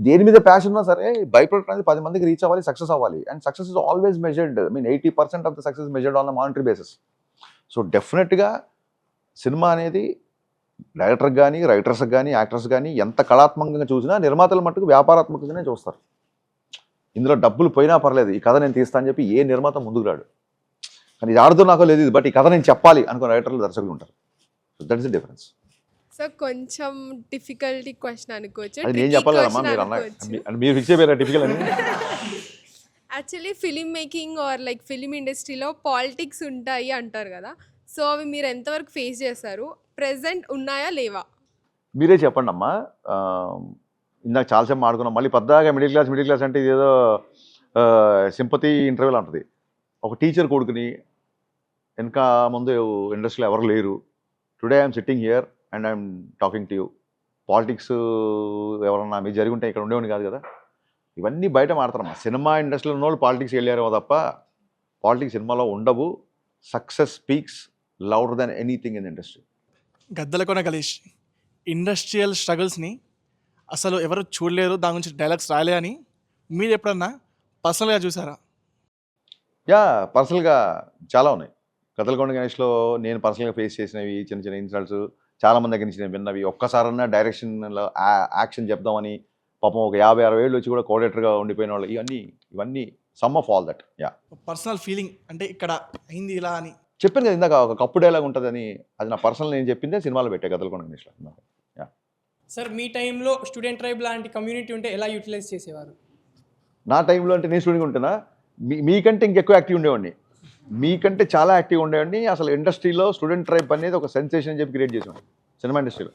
దేని మీద ప్యాషన్ ఉన్నా సరే బై ప్రొడక్ట్ అనేది 10 మందికి రీచ్ అవ్వాలి, సక్సెస్ అవ్వాలి. And success is always measured, 80% of the success measured on the monetary basis. So డెఫినెట్గా సినిమా అనేది డైరెక్టర్కి కానీ, రైటర్స్కి కానీ, యాక్టర్స్ కానీ ఎంత కళాత్మకంగా చూసినా నిర్మాతల మట్టుకు వ్యాపారాత్మకంగానే చూస్తారు. ఇందులో డబ్బులు పోయినా పర్లేదు, ఈ కథ నేను తీస్తా అని చెప్పి ఏ నిర్మాత ముందుకు రాడు. కానీ ఇది ఆడుతూ నాకో లేదు, బట్ ఈ కథ నేను చెప్పాలి అనుకున్న రైటర్లు, దర్శకులు ఉంటారు. So that is the difference. So కొంచెం డిఫికల్టీ క్వశ్చన్ అనుకోవచ్చు, అది నేను చెప్పాలి కదమ్మా, మీరు అన్న మీరు ఫిక్స్ అయిపోయారు డిఫికల్ట్ అని. Actually film making or like film ఇండస్ట్రీలో పాలిటిక్స్ ఉంటాయి అంటారు కదా, సో అవి మీరు ఎంతవరకు ఫేస్ చేస్తారు, ప్రెసెంట్ ఉన్నాయా లేవా? మీరే చెప్పండి అమ్మా. ఇందాక చాలాసేపు మాడుకున్నాం, మళ్ళీ పెద్దగా మిడిల్ క్లాస్ అంటే ఇదేదో సింపతి ఇంటర్వ్యూలు అంటుంది. ఒక టీచర్ కొడుకుని వెనక ముందు ఇండస్ట్రీలో ఎవరు లేరు, today I'm sitting here and I'm talking to you. Politics ఎవరన్నా మీరు జరిగి ఉంటే ఇక్కడ ఉండేవాడిని కాదు కదా. ఇవన్నీ బయట మాడతారమ్మా. సినిమా ఇండస్ట్రీలో ఉన్న వాళ్ళు పాలిటిక్స్ వెళ్ళారేమో తప్ప పాలిటిక్స్ సినిమాలో ఉండవు. Success speaks louder than anything in industry. Gaddalakonda Ganesh industrial స్ట్రగుల్స్ని అసలు ఎవరు చూడలేరు, దాని గురించి డైలాగ్స్ రాలే అని మీరు ఎప్పుడన్నా పర్సనల్గా చూసారా? పర్సనల్గా చాలా ఉన్నాయి. గద్దలకొండ గణేష్లో నేను పర్సనల్గా ఫేస్ చేసినవి చిన్న చిన్న ఇన్సిడెంట్స్, చాలామంది దగ్గర నుంచి నేను విన్నవి. ఒక్కసారన్నా డైరెక్షన్లో యాక్షన్ చెప్దామని పాపం ఒక 50-60 ఏళ్ళు వచ్చి కూడా కోఆర్డినేటర్గా ఉండిపోయిన వాళ్ళు, ఇవన్నీ some of all that. Personal feeling అంటే ఇక్కడ అయింది ఇలా అని చెప్పాను కదా ఇందాక, ఒక కప్పు డైలాగ్ ఉంటుందని, అది నా పర్సనల్ నేను చెప్పిందే సినిమాలో పెట్టా గద్దలకొండ గణేష్లో. సార్ మీ టైంలో స్టూడెంట్ ట్రైబ్ లాంటి కమ్యూనిటీ ఉంటే ఎలా యూటిలైజ్ చేసేవారు? నా టైంలో అంటే నేను స్టూడెంట్గా ఉంటున్నా, మీకంటే ఇంకెక్కువ యాక్టివ్ ఉండేవాడిని, మీకంటే చాలా యాక్టివ్ ఉండేవాడిని. అసలు ఇండస్ట్రీలో స్టూడెంట్ ట్రైబ్ అనేది ఒక సెన్సేషన్ అని చెప్పి క్రియేట్ చేసాం సినిమా ఇండస్ట్రీలో.